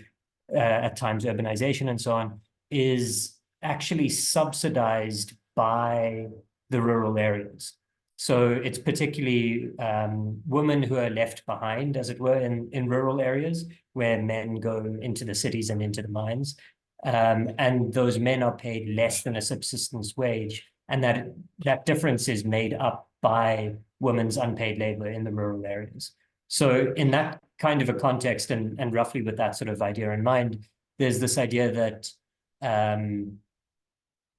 at times urbanization and so on, is actually subsidized by the rural areas. So it's particularly women who are left behind, as it were, in rural areas where men go into the cities and into the mines. And those men are paid less than a subsistence wage. And that difference is made up by women's unpaid labor in the rural areas. So in that kind of a context, and roughly with that sort of idea in mind, there's this idea that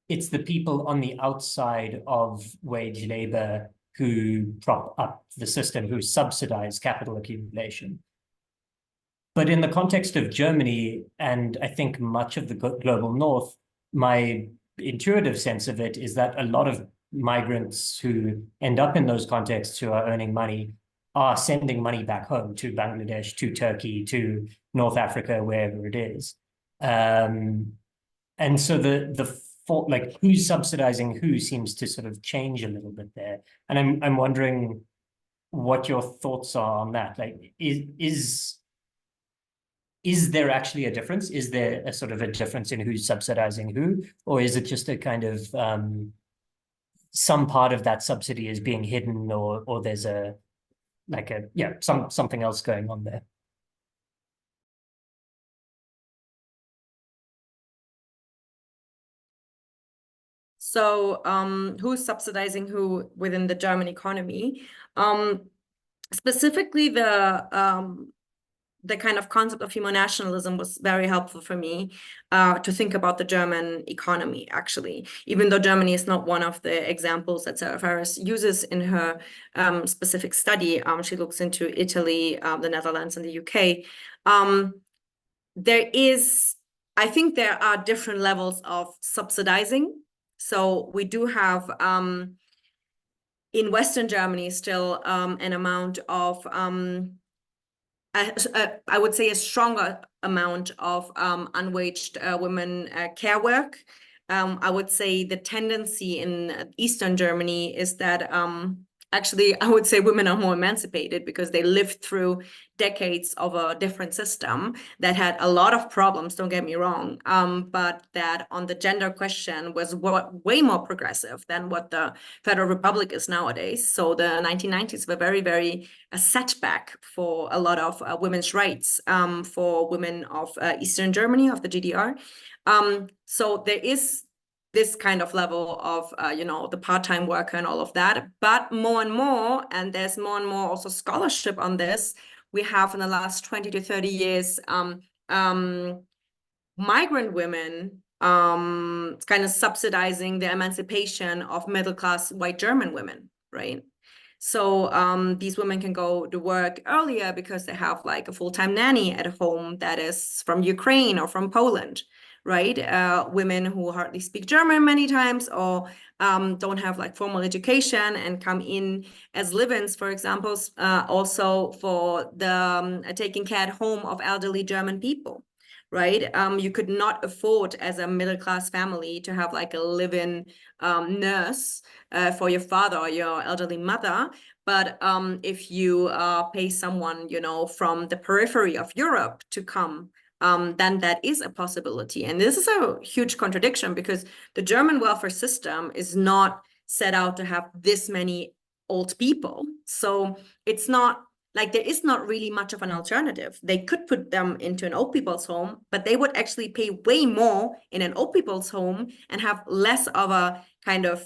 it's the people on the outside of wage labor who prop up the system, who subsidize capital accumulation. But in the context of Germany, and I think much of the global north, my intuitive sense of it is that a lot of migrants who end up in those contexts who are earning money are sending money back home to Bangladesh, to Turkey, to North Africa, wherever it is. And so like who's subsidizing who seems to sort of change a little bit there. And I'm wondering what your thoughts are on that. Like, is there actually a difference? Is there a sort of a difference in who's subsidizing who? Or is it just a kind of some part of that subsidy is being hidden, or there's something else going on there? So who's subsidizing who within the German economy? Specifically, the kind of concept of humo-nationalism was very helpful for me to think about the German economy, actually, even though Germany is not one of the examples that Sarah Ferris uses in her specific study. She looks into Italy, the Netherlands, and the UK. I think there are different levels of subsidizing. So we do have in Western Germany still an amount of I would say a stronger amount of unwaged women care work. I would say the tendency in Eastern Germany is that actually, I would say women are more emancipated because they lived through decades of a different system that had a lot of problems, don't get me wrong, but that on the gender question was way more progressive than what the Federal Republic is nowadays. So the 1990s were very, very a setback for a lot of women's rights for women of Eastern Germany, of the GDR. So there is this kind of level of, the part-time worker and all of that. But more and more, and there's more and more also scholarship on this, we have in the last 20 to 30 years, migrant women kind of subsidizing the emancipation of middle-class white German women, right? So these women can go to work earlier because they have like a full-time nanny at home that is from Ukraine or from Poland, right? Women who hardly speak German many times or don't have like formal education and come in as live-ins, for example, also for the taking care at home of elderly German people, right? You could not afford as a middle-class family to have like a live-in nurse for your father or your elderly mother. But if you pay someone, from the periphery of Europe to come, then that is a possibility. And this is a huge contradiction because the German welfare system is not set out to have this many old people. So it's not like there is not really much of an alternative. They could put them into an old people's home, but they would actually pay way more in an old people's home and have less of a kind of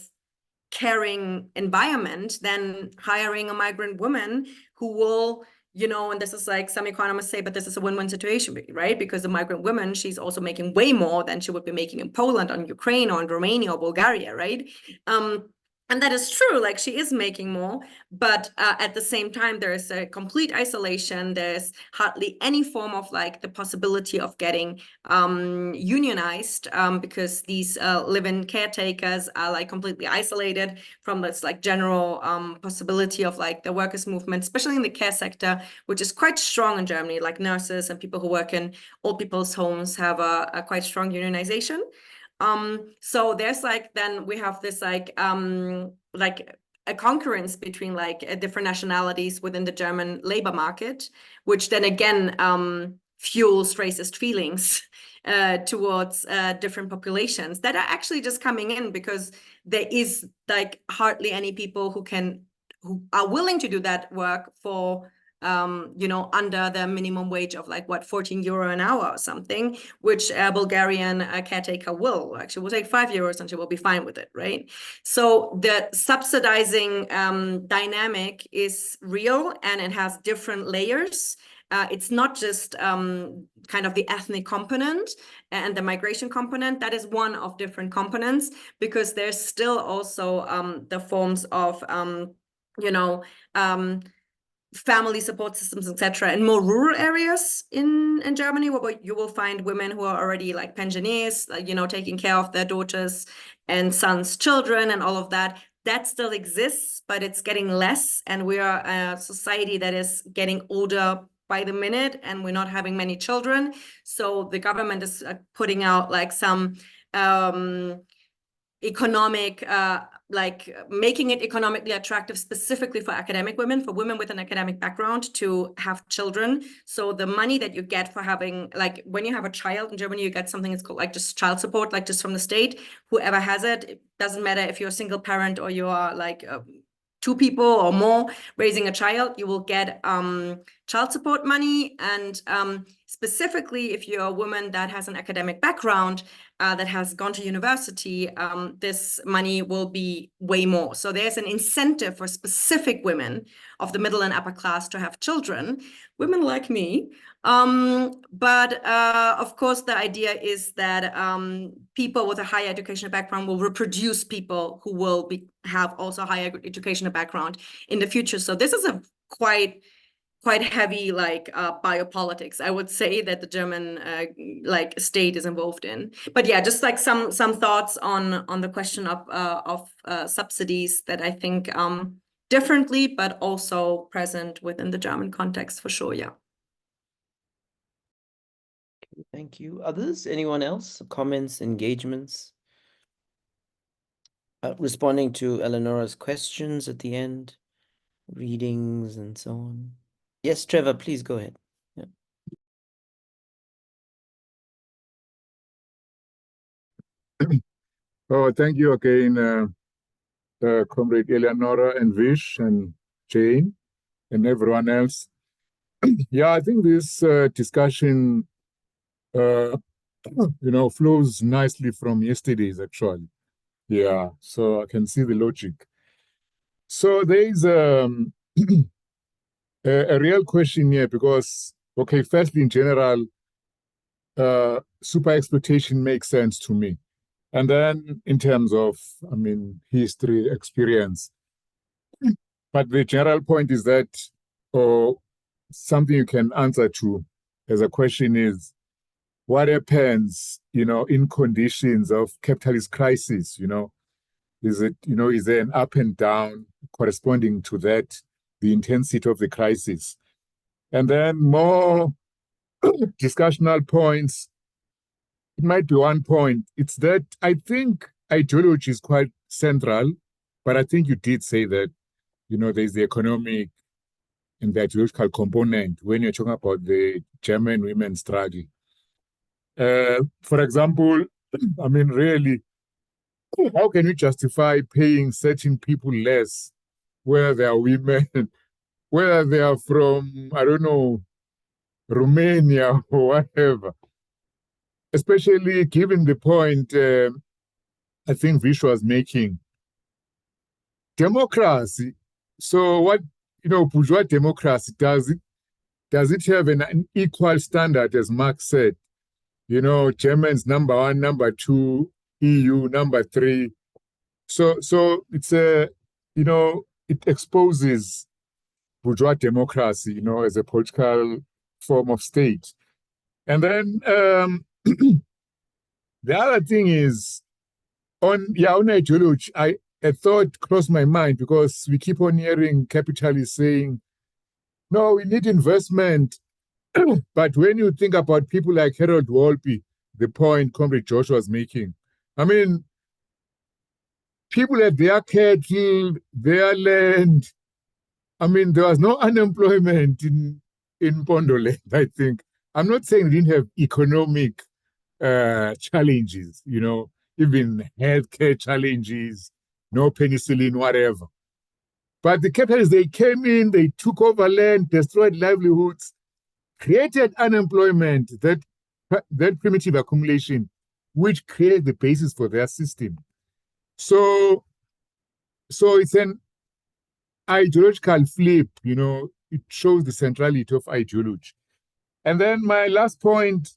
caring environment than hiring a migrant woman who will, you know, and this is like some economists say, but this is a win-win situation, right? Because the migrant woman, she's also making way more than she would be making in Poland, or Ukraine, or in Romania or Bulgaria, right? And that is true, like she is making more, but at the same time, there is a complete isolation. There's hardly any form of like the possibility of getting unionized because these live-in caretakers are like completely isolated from this like general possibility of like the workers' movement, especially in the care sector, which is quite strong in Germany. Like nurses and people who work in old people's homes have a quite strong unionization. So there's like, then we have this like a concurrence between like different nationalities within the German labor market, which then again fuels racist feelings towards different populations that are actually just coming in because there is like hardly any people who are willing to do that work for you know, under the minimum wage of like what, 14 euro an hour or something, which a Bulgarian caretaker will actually take 5 euros and she will be fine with it, right? So the subsidizing dynamic is real and it has different layers. It's not just kind of the ethnic component and the migration component. That is one of different components, because there's still also the forms of, you know, family support systems, etc., in more rural areas in Germany, where you will find women who are already like pensioners, you know, taking care of their daughters and sons' children and all of that. That still exists, but it's getting less. And we are a society that is getting older by the minute, and we're not having many children. So the government is putting out like some economic, like making it economically attractive specifically for academic women, for women with an academic background to have children. So the money that you get for having, like when you have a child in Germany, you get something that's called like just child support, like just from the state. Whoever has it, it doesn't matter if you're a single parent or you are like 2 people or more raising a child, you will get child support money. And specifically, if you're a woman that has an academic background, that has gone to university, this money will be way more. So there's an incentive for specific women of the middle and upper class to have children, women like me. But of course, the idea is that people with a higher educational background will reproduce people who will have also higher educational background in the future. So this is a quite heavy like biopolitics, I would say, that the German like state is involved in. But yeah, just like some thoughts on the question of subsidies that I think differently, but also present within the German context for sure. Yeah. Thank you. Others? Anyone else? Comments, engagements? Responding to Eleonora's questions at the end, readings and so on. Yes, Trevor, please go ahead. Yeah. Oh, thank you again, Comrade Eleonora and Vish and Jane and everyone else. Yeah, I think this discussion, you know, flows nicely from yesterday's, actually. Yeah, so I can see the logic. So there is a real question here because, okay, firstly, in general, super exploitation makes sense to me. And then in terms of, I mean, history, experience. But the general point is that, or something you can answer to as a question is, what happens, you know, in conditions of capitalist crisis, you know? Is it, you know, is there an up and down corresponding to that, the intensity of the crisis? And then more discussional points. It might be one point. It's that I think ideology is quite central, but I think you did say that, you know, there's the economic and the ideological component when you're talking about the German women's struggle. For example, I mean, really, how can you justify paying certain people less where there are women whether they are from, I don't know, Romania or whatever, especially given the point I think Vish was making. Democracy. So what, bourgeois democracy, does it have an equal standard, as Marx said? Germans number 1, number 2, EU number 3. So it's it exposes bourgeois democracy, as a political form of state. And then the other thing is on ideology, a thought crossed my mind, because we keep on hearing capitalists saying, no, we need investment. But when you think about people like Harold Wolpe, the point Comrade Josh was making, I mean, people had their cattle, their land. I mean, there was no unemployment in Pondoland, I think. I'm not saying they didn't have economic challenges, even healthcare challenges, no penicillin, whatever. But the capitalists, they came in, they took over land, destroyed livelihoods, created unemployment, that primitive accumulation, which created the basis for their system. So it's an ideological flip, it shows the centrality of ideology. And then my last point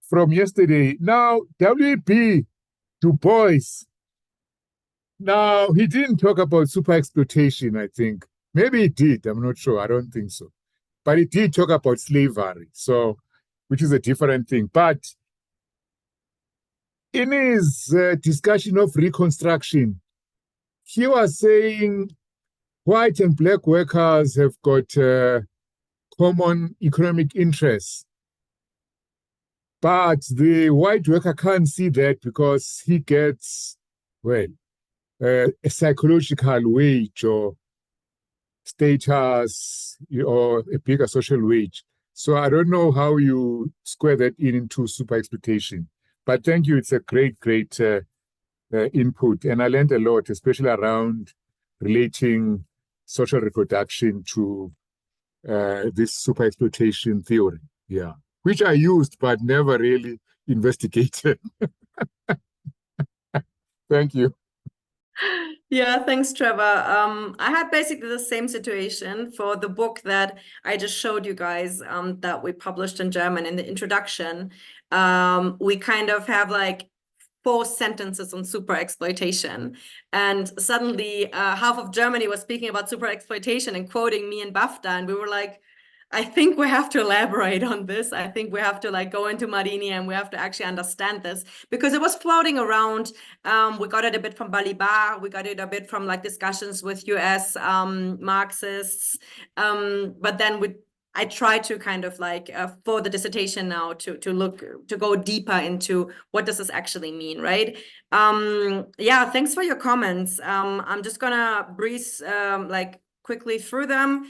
from yesterday, now W.E.B. Du Bois, now he didn't talk about super exploitation, I think. Maybe he did, I'm not sure, I don't think so. But he did talk about slavery, which is a different thing. But in his discussion of Reconstruction, he was saying white and black workers have got common economic interests. But the white worker can't see that, because he gets, well, a psychological wage or status or a bigger social wage. So I don't know how you square that into super exploitation. But thank you. It's a great input. And I learned a lot, especially around relating social reproduction to this super exploitation theory. Yeah. Which I used but never really investigated. Thank you. Yeah, thanks, Trevor. I had basically the same situation for the book that I just showed you guys, that we published in German in the introduction. We kind of have like 4 sentences on super exploitation, and suddenly half of Germany was speaking about super exploitation and quoting me and BAFTA, and we were like, I think we have to elaborate on this. I think we have to like go into Marini, and we have to actually understand this, because it was floating around. We got it a bit from Balibar. We got it a bit from like discussions with US Marxists. But then I try to kind of like for the dissertation now to go deeper into what does this actually mean, right? Yeah, thanks for your comments. I'm just gonna breeze like quickly through them.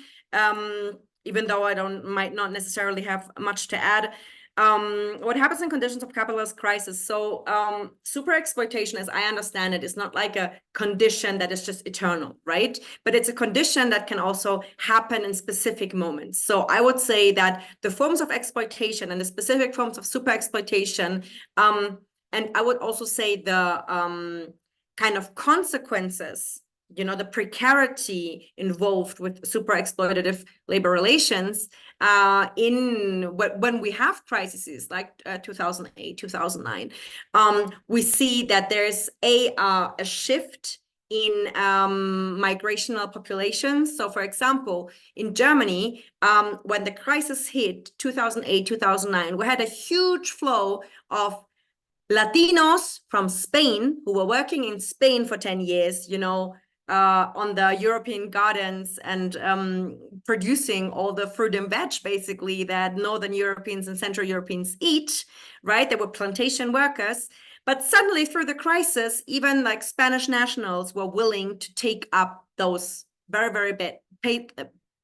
Even though I might not necessarily have much to add. What happens in conditions of capitalist crisis? So super exploitation, as I understand it, is not like a condition that is just eternal, right? But it's a condition that can also happen in specific moments. So I would say that the forms of exploitation and the specific forms of super exploitation, and I would also say the kind of consequences, the precarity involved with super exploitative labor relations when we have crises like 2008, 2009, we see that there's a shift in migrational populations. So for example, in Germany, when the crisis hit 2008, 2009, we had a huge flow of Latinos from Spain who were working in Spain for 10 years, on the European gardens and producing all the fruit and veg, basically, that Northern Europeans and Central Europeans eat, right? They were plantation workers. But suddenly, through the crisis, even like Spanish nationals were willing to take up those very, very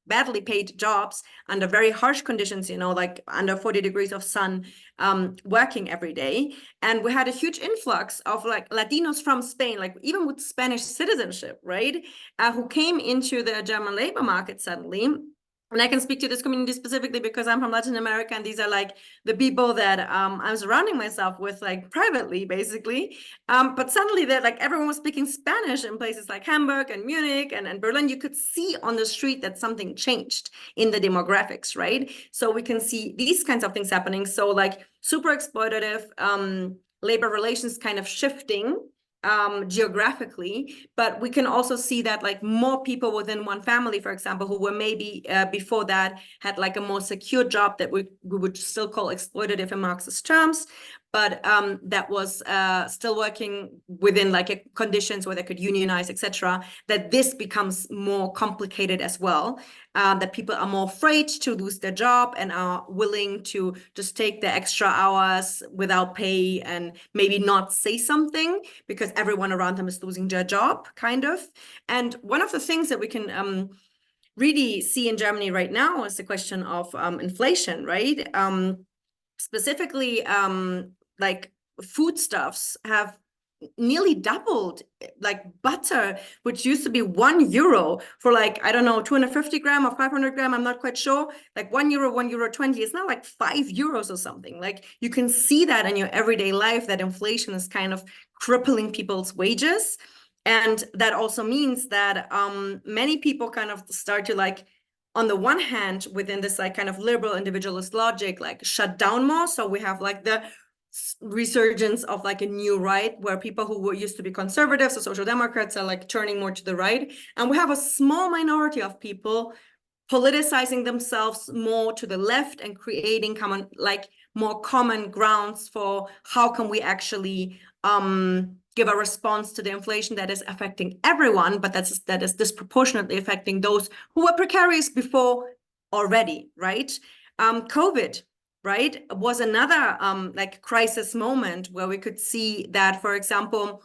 badly paid jobs under very harsh conditions, you know, like under 40 degrees of sun, working every day. And we had a huge influx of like Latinos from Spain, like even with Spanish citizenship, right? Who came into the German labor market suddenly. And I can speak to this community specifically because I'm from Latin America, and these are like the people that I'm surrounding myself with, like privately, basically. But suddenly, that like everyone was speaking Spanish in places like Hamburg and Munich and Berlin. You could see on the street that something changed in the demographics, right? So we can see these kinds of things happening. So like super exploitative labor relations kind of shifting geographically, but we can also see that like more people within one family, for example, who were maybe before that had like a more secure job that we would still call exploitative in Marxist terms, but that was still working within like conditions where they could unionize, etc., that this becomes more complicated as well, that people are more afraid to lose their job and are willing to just take the extra hours without pay and maybe not say something because everyone around them is losing their job, kind of. And one of the things that we can really see in Germany right now is the question of inflation, right? Specifically, like foodstuffs have nearly doubled, like butter, which used to be €1 for like, I don't know, 250 gram or 500 gram, I'm not quite sure, like €1, €1.20, it's now like €5 or something. Like you can see that in your everyday life, that inflation is kind of crippling people's wages. And that also means that many people kind of start to like, on the one hand, within this like kind of liberal individualist logic, like shut down more. So we have like the resurgence of like a new right, where people who were used to be conservatives or social democrats are like turning more to the right. And we have a small minority of people politicizing themselves more to the left and creating common, like more common grounds for how can we actually give a response to the inflation that is affecting everyone, but that is disproportionately affecting those who were precarious before already, right? COVID, right, was another like crisis moment where we could see that, for example,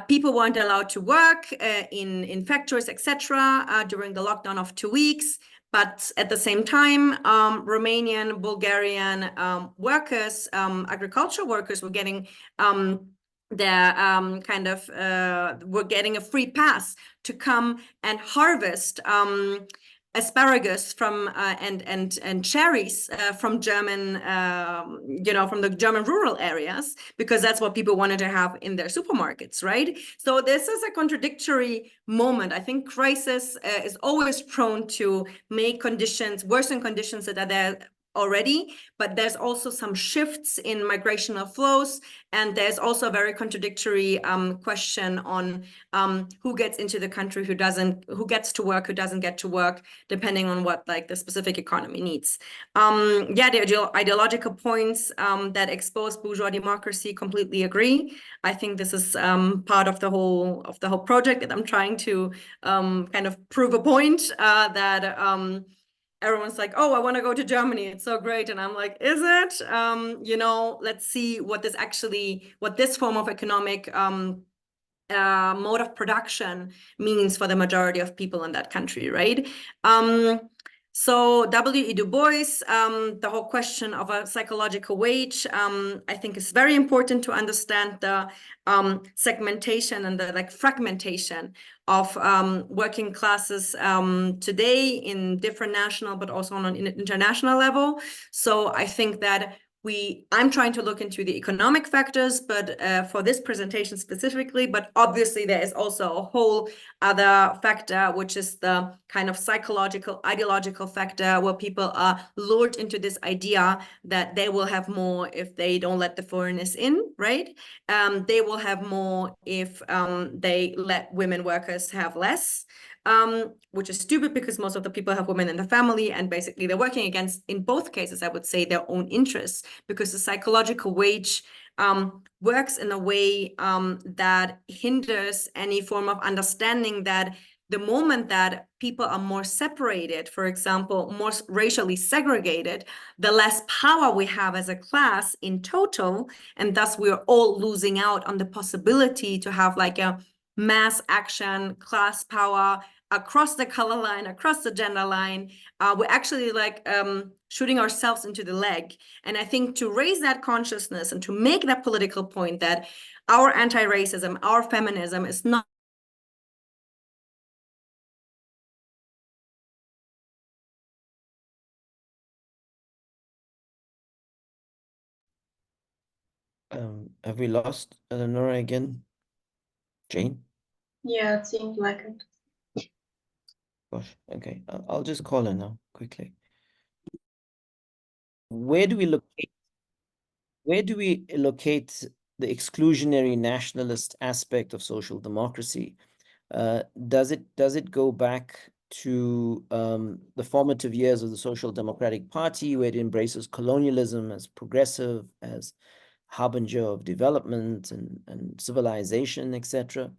people weren't allowed to work in factories, etc., during the lockdown of 2 weeks. But at the same time, Romanian, Bulgarian workers, agricultural workers were getting their were getting a free pass to come and harvest asparagus from and cherries from German, from the German rural areas, because that's what people wanted to have in their supermarkets, right? So this is a contradictory moment. I think crisis is always prone to make conditions, worsen conditions that are there already, but there's also some shifts in migrational flows, and there's also a very contradictory question on who gets into the country, who gets to work, who doesn't get to work, depending on what like the specific economy needs. The ideological points that expose bourgeois democracy, completely agree. I think this is part of the whole project that I'm trying to kind of prove a point that everyone's like, oh, I want to go to Germany, it's so great. And I'm like, is it? Let's see what this form of economic mode of production means for the majority of people in that country, right? So W.E. Du Bois, the whole question of a psychological wage, I think is very important to understand the segmentation and the like fragmentation of working classes today in different national, but also on an international level. So I think that I'm trying to look into the economic factors, but for this presentation specifically, but obviously there is also a whole other factor, which is the kind of psychological, ideological factor, where people are lured into this idea that they will have more if they don't let the foreigners in, right? They will have more if they let women workers have less. Which is stupid because most of the people have women in the family, and basically they're working against, in both cases, I would say, their own interests, because the psychological wage works in a way that hinders any form of understanding that the moment that people are more separated, for example, more racially segregated, the less power we have as a class in total, and thus we're all losing out on the possibility to have like a mass action, class power, across the color line, across the gender line, we're actually like shooting ourselves into the leg. And I think to raise that consciousness and to make that political point that our anti-racism, our feminism is not Have we lost Eleonora again? Jane? Yeah, it seemed like it. Gosh, okay. I'll just call her now quickly. Where do we locate the exclusionary nationalist aspect of social democracy? Does it go back to the formative years of the Social Democratic Party, where it embraces colonialism as progressive, as harbinger of development and civilization, etc.?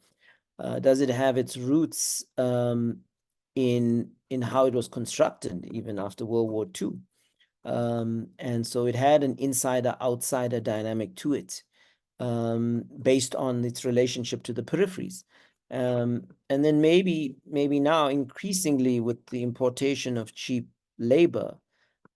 Does it have its roots in how it was constructed even after World War II? And so it had an insider-outsider dynamic to it, based on its relationship to the peripheries. And then maybe now increasingly with the importation of cheap labor,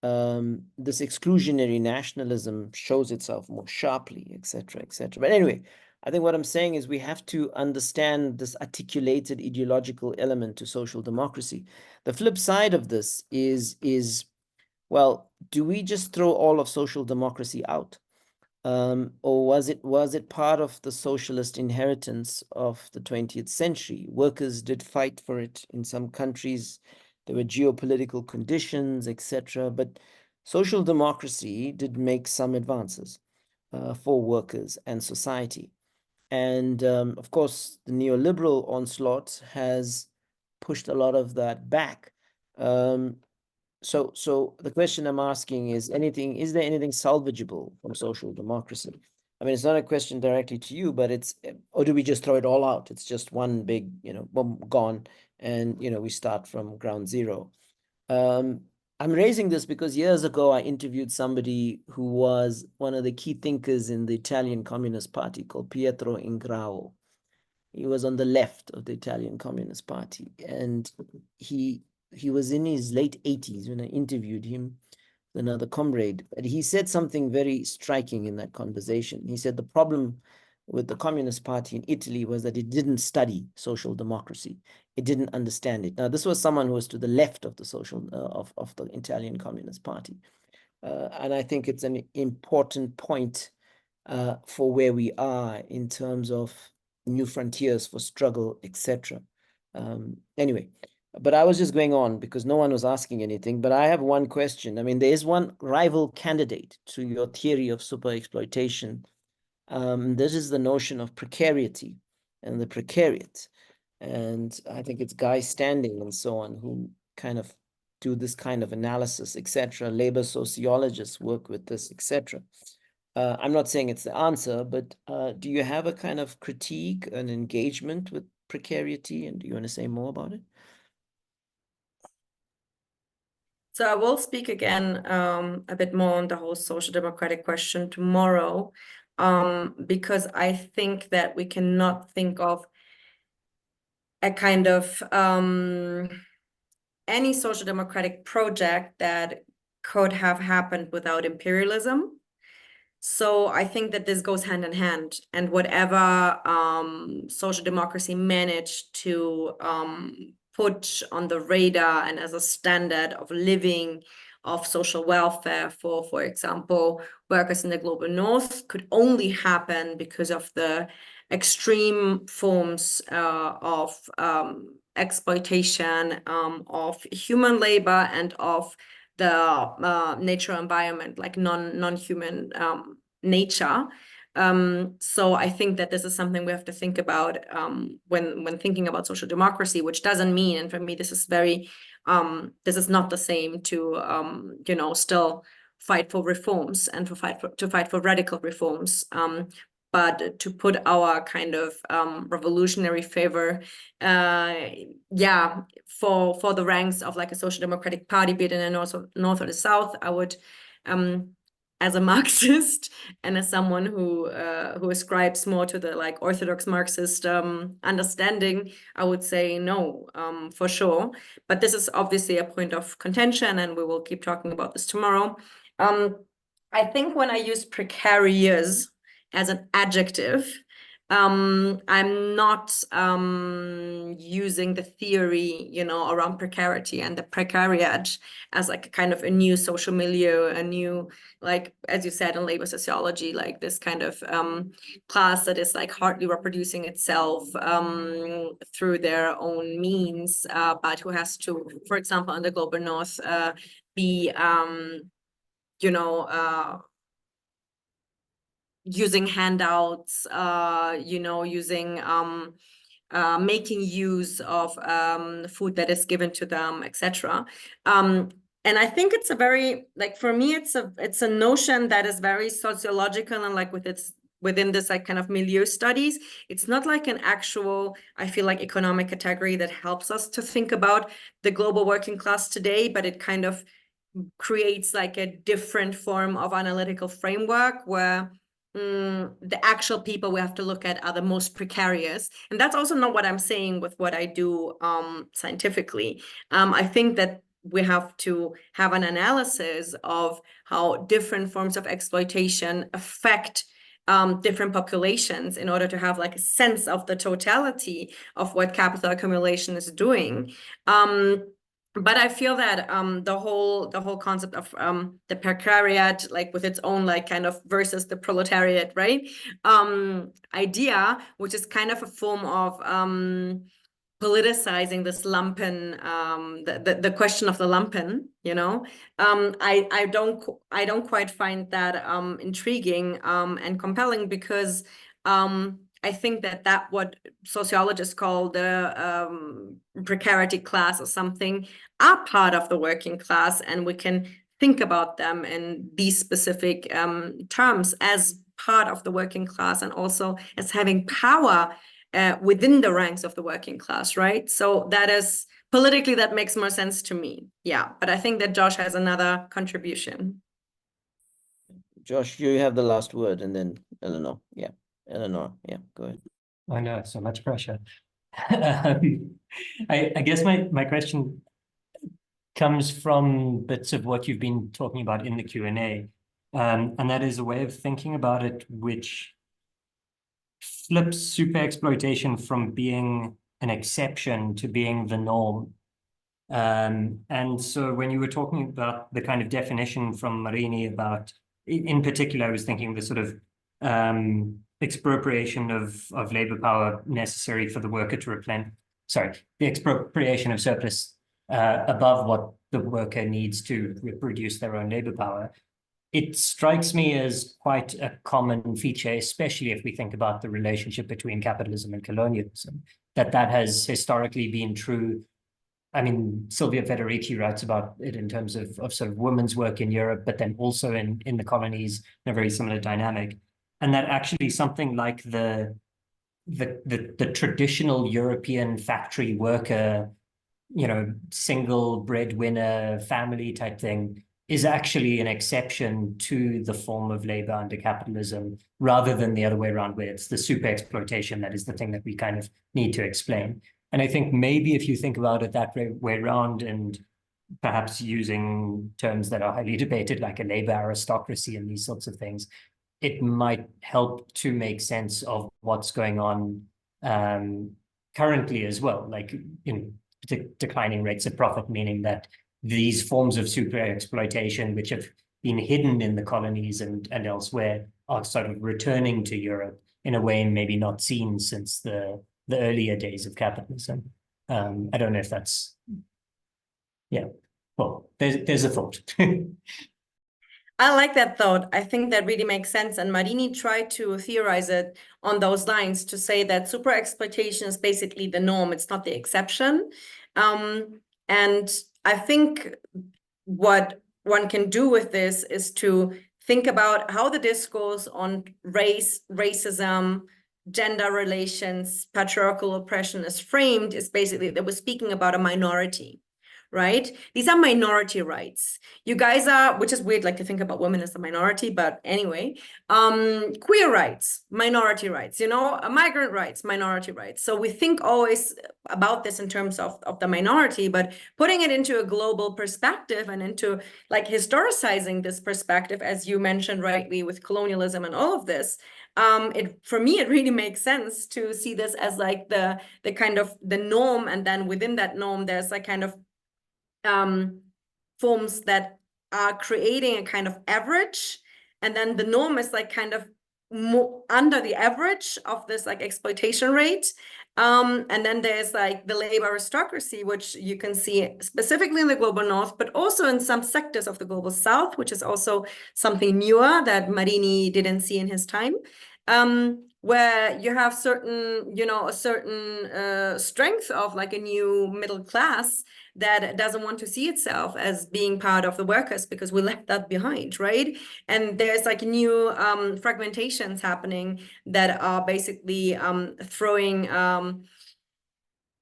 this exclusionary nationalism shows itself more sharply, etc., etc. But anyway, I think what I'm saying is we have to understand this articulated ideological element to social democracy. The flip side of this is well, do we just throw all of social democracy out? Or was it part of the socialist inheritance of the 20th century? Workers did fight for it in some countries. There were geopolitical conditions, etc. But social democracy did make some advances for workers and society. And of course, the neoliberal onslaught has pushed a lot of that back. So the question I'm asking is there anything salvageable from social democracy? I mean, it's not a question directly to you, but it's, or do we just throw it all out? It's just one big, boom, gone, and, we start from ground zero. I'm raising this because years ago, I interviewed somebody who was one of the key thinkers in the Italian Communist Party called Pietro Ingrao. He was on the left of the Italian Communist Party, and he was in his late 80s when I interviewed him, another comrade. But he said something very striking in that conversation. He said the problem with the Communist Party in Italy was that it didn't study social democracy. It didn't understand it. Now, this was someone who was to the left of the of the Italian Communist Party. And I think it's an important point for where we are in terms of new frontiers for struggle, etc. Anyway, but I was just going on because no one was asking anything. But I have one question. I mean, there is one rival candidate to your theory of super-exploitation. This is the notion of precarity and the precariat. And I think it's Guy Standing and so on who kind of do this kind of analysis, etc. Labor sociologists work with this, etc. I'm not saying it's the answer, but do you have a kind of critique, an engagement with precarity, and do you want to say more about it? So I will speak again a bit more on the whole social democratic question tomorrow, because I think that we cannot think of a kind of any social democratic project that could have happened without imperialism. So I think that this goes hand in hand, and whatever social democracy managed to put on the radar and as a standard of living, of social welfare for example, workers in the global north could only happen because of the extreme forms of exploitation of human labor and of the natural environment, like non-human nature. So I think that this is something we have to think about when thinking about social democracy, which doesn't mean, and for me this is very this is not the same to still fight for reforms and to fight for radical reforms, but to put our kind of revolutionary favor for the ranks of like a social democratic party, be it in the north or the south. I would as a Marxist and as someone who ascribes more to the like orthodox Marxist understanding, I would say no, for sure. But this is obviously a point of contention, and we will keep talking about this tomorrow. I think when I use precarious as an adjective, I'm not using the theory, you know, around precarity and the precariat as like a kind of a new social milieu, a new, like, as you said in labor sociology, like this kind of class that is like hardly reproducing itself through their own means, but who has to, for example, in the global north, be, you know, using handouts, you know, using making use of food that is given to them, etc. And I think it's a very, like, for me, it's a notion that is very sociological and like within this like kind of milieu studies. It's not like an actual, I feel like, economic category that helps us to think about the global working class today, but it kind of creates like a different form of analytical framework where the actual people we have to look at are the most precarious. And that's also not what I'm saying with what I do scientifically. I think that we have to have an analysis of how different forms of exploitation affect different populations in order to have like a sense of the totality of what capital accumulation is doing. But I feel that the whole concept of the precariat, like with its own like kind of versus the proletariat, right? Idea, which is kind of a form of politicizing this lumpen, the question of the lumpen, you know, I don't quite find that intriguing and compelling, because I think that what sociologists call the precarity class or something are part of the working class, and we can think about them in these specific terms as part of the working class and also as having power within the ranks of the working class, right? So that is politically, that makes more sense to me. Yeah, but I think that Josh has another contribution. Josh, you have the last word, and then Eleanor. Yeah, Eleanor. Yeah, go ahead. I know, so much pressure. I guess my question comes from bits of what you've been talking about in the Q&A, and that is a way of thinking about it which flips super exploitation from being an exception to being the norm. And so when you were talking about the kind of definition from Marini about, in particular, I was thinking the sort of expropriation of labor power necessary for the worker to replenish, the expropriation of surplus above what the worker needs to reproduce their own labor power. It strikes me as quite a common feature, especially if we think about the relationship between capitalism and colonialism, that has historically been true. I mean, Silvia Federici writes about it in terms of sort of women's work in Europe, but then also in the colonies in a very similar dynamic. And that actually something like the traditional European factory worker, you know, single breadwinner family type thing is actually an exception to the form of labor under capitalism, rather than the other way around, where it's the super exploitation that is the thing that we kind of need to explain. And I think maybe if you think about it that way around, and perhaps using terms that are highly debated, like a labor aristocracy and these sorts of things, it might help to make sense of what's going on currently as well, like in declining rates of profit, meaning that these forms of super exploitation, which have been hidden in the colonies and elsewhere, are sort of returning to Europe in a way maybe not seen since the earlier days of capitalism. I don't know if that's, yeah, well, there's a thought. I like that thought. I think that really makes sense. And Marini tried to theorize it on those lines to say that super exploitation is basically the norm. It's not the exception. And I think what one can do with this is to think about how the discourse on race, racism, gender relations, patriarchal oppression is framed is basically that we're speaking about a minority, right? These are minority rights. You guys are, which is weird, like to think about women as a minority, but anyway, queer rights, minority rights, migrant rights, minority rights. So we think always about this in terms of the minority, but putting it into a global perspective and into like historicizing this perspective, as you mentioned rightly, with colonialism and all of this, for me, it really makes sense to see this as like the kind of the norm, and then within that norm, there's like kind of forms that are creating a kind of average, and then the norm is like kind of more under the average of this like exploitation rate. And then there's like the labor aristocracy, which you can see specifically in the global north, but also in some sectors of the global south, which is also something newer that Marini didn't see in his time. Where you have certain, a certain strength of like a new middle class that doesn't want to see itself as being part of the workers because we left that behind, right? And there's like new fragmentations happening that are basically throwing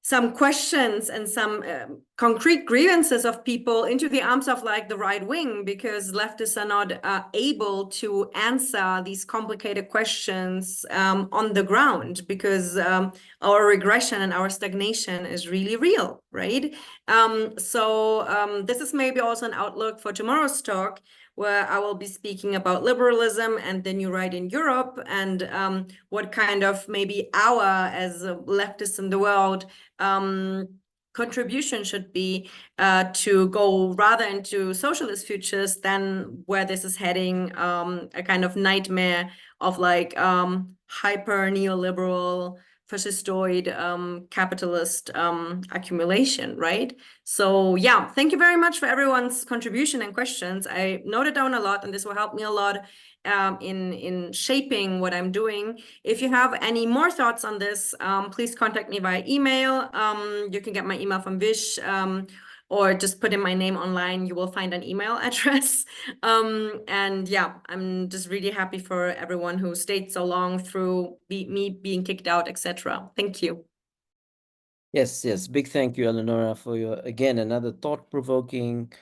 some questions and some concrete grievances of people into the arms of like the right wing, because leftists are not able to answer these complicated questions on the ground, because our regression and our stagnation is really real, right? So this is maybe also an outlook for tomorrow's talk, where I will be speaking about liberalism and the new right in Europe, and what kind of maybe our, as leftists in the world, contribution should be to go rather into socialist futures than where this is heading, a kind of nightmare of like hyper neoliberal fascistoid capitalist accumulation, right? So yeah, thank you very much for everyone's contribution and questions. I noted down a lot, and this will help me a lot in shaping what I'm doing. If you have any more thoughts on this, please contact me via email. You can get my email from Vish, or just put in my name online, you will find an email address. And yeah, I'm just really happy for everyone who stayed so long through me being kicked out, etc. Thank you. Yes, big thank you, Eleonora, for your, again, another thought-provoking,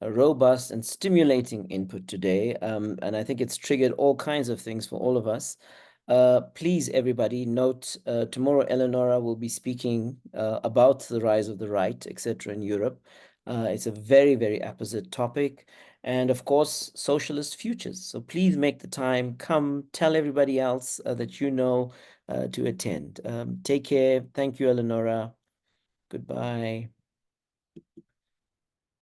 robust and stimulating input today. And I think it's triggered all kinds of things for all of us. Please, everybody, note tomorrow Eleonora will be speaking about the rise of the right, etc. in Europe. It's a very, very apposite topic. And of course, socialist futures. So please make the time, come, tell everybody else that you know to attend. Take care. Thank you, Eleonora. Goodbye.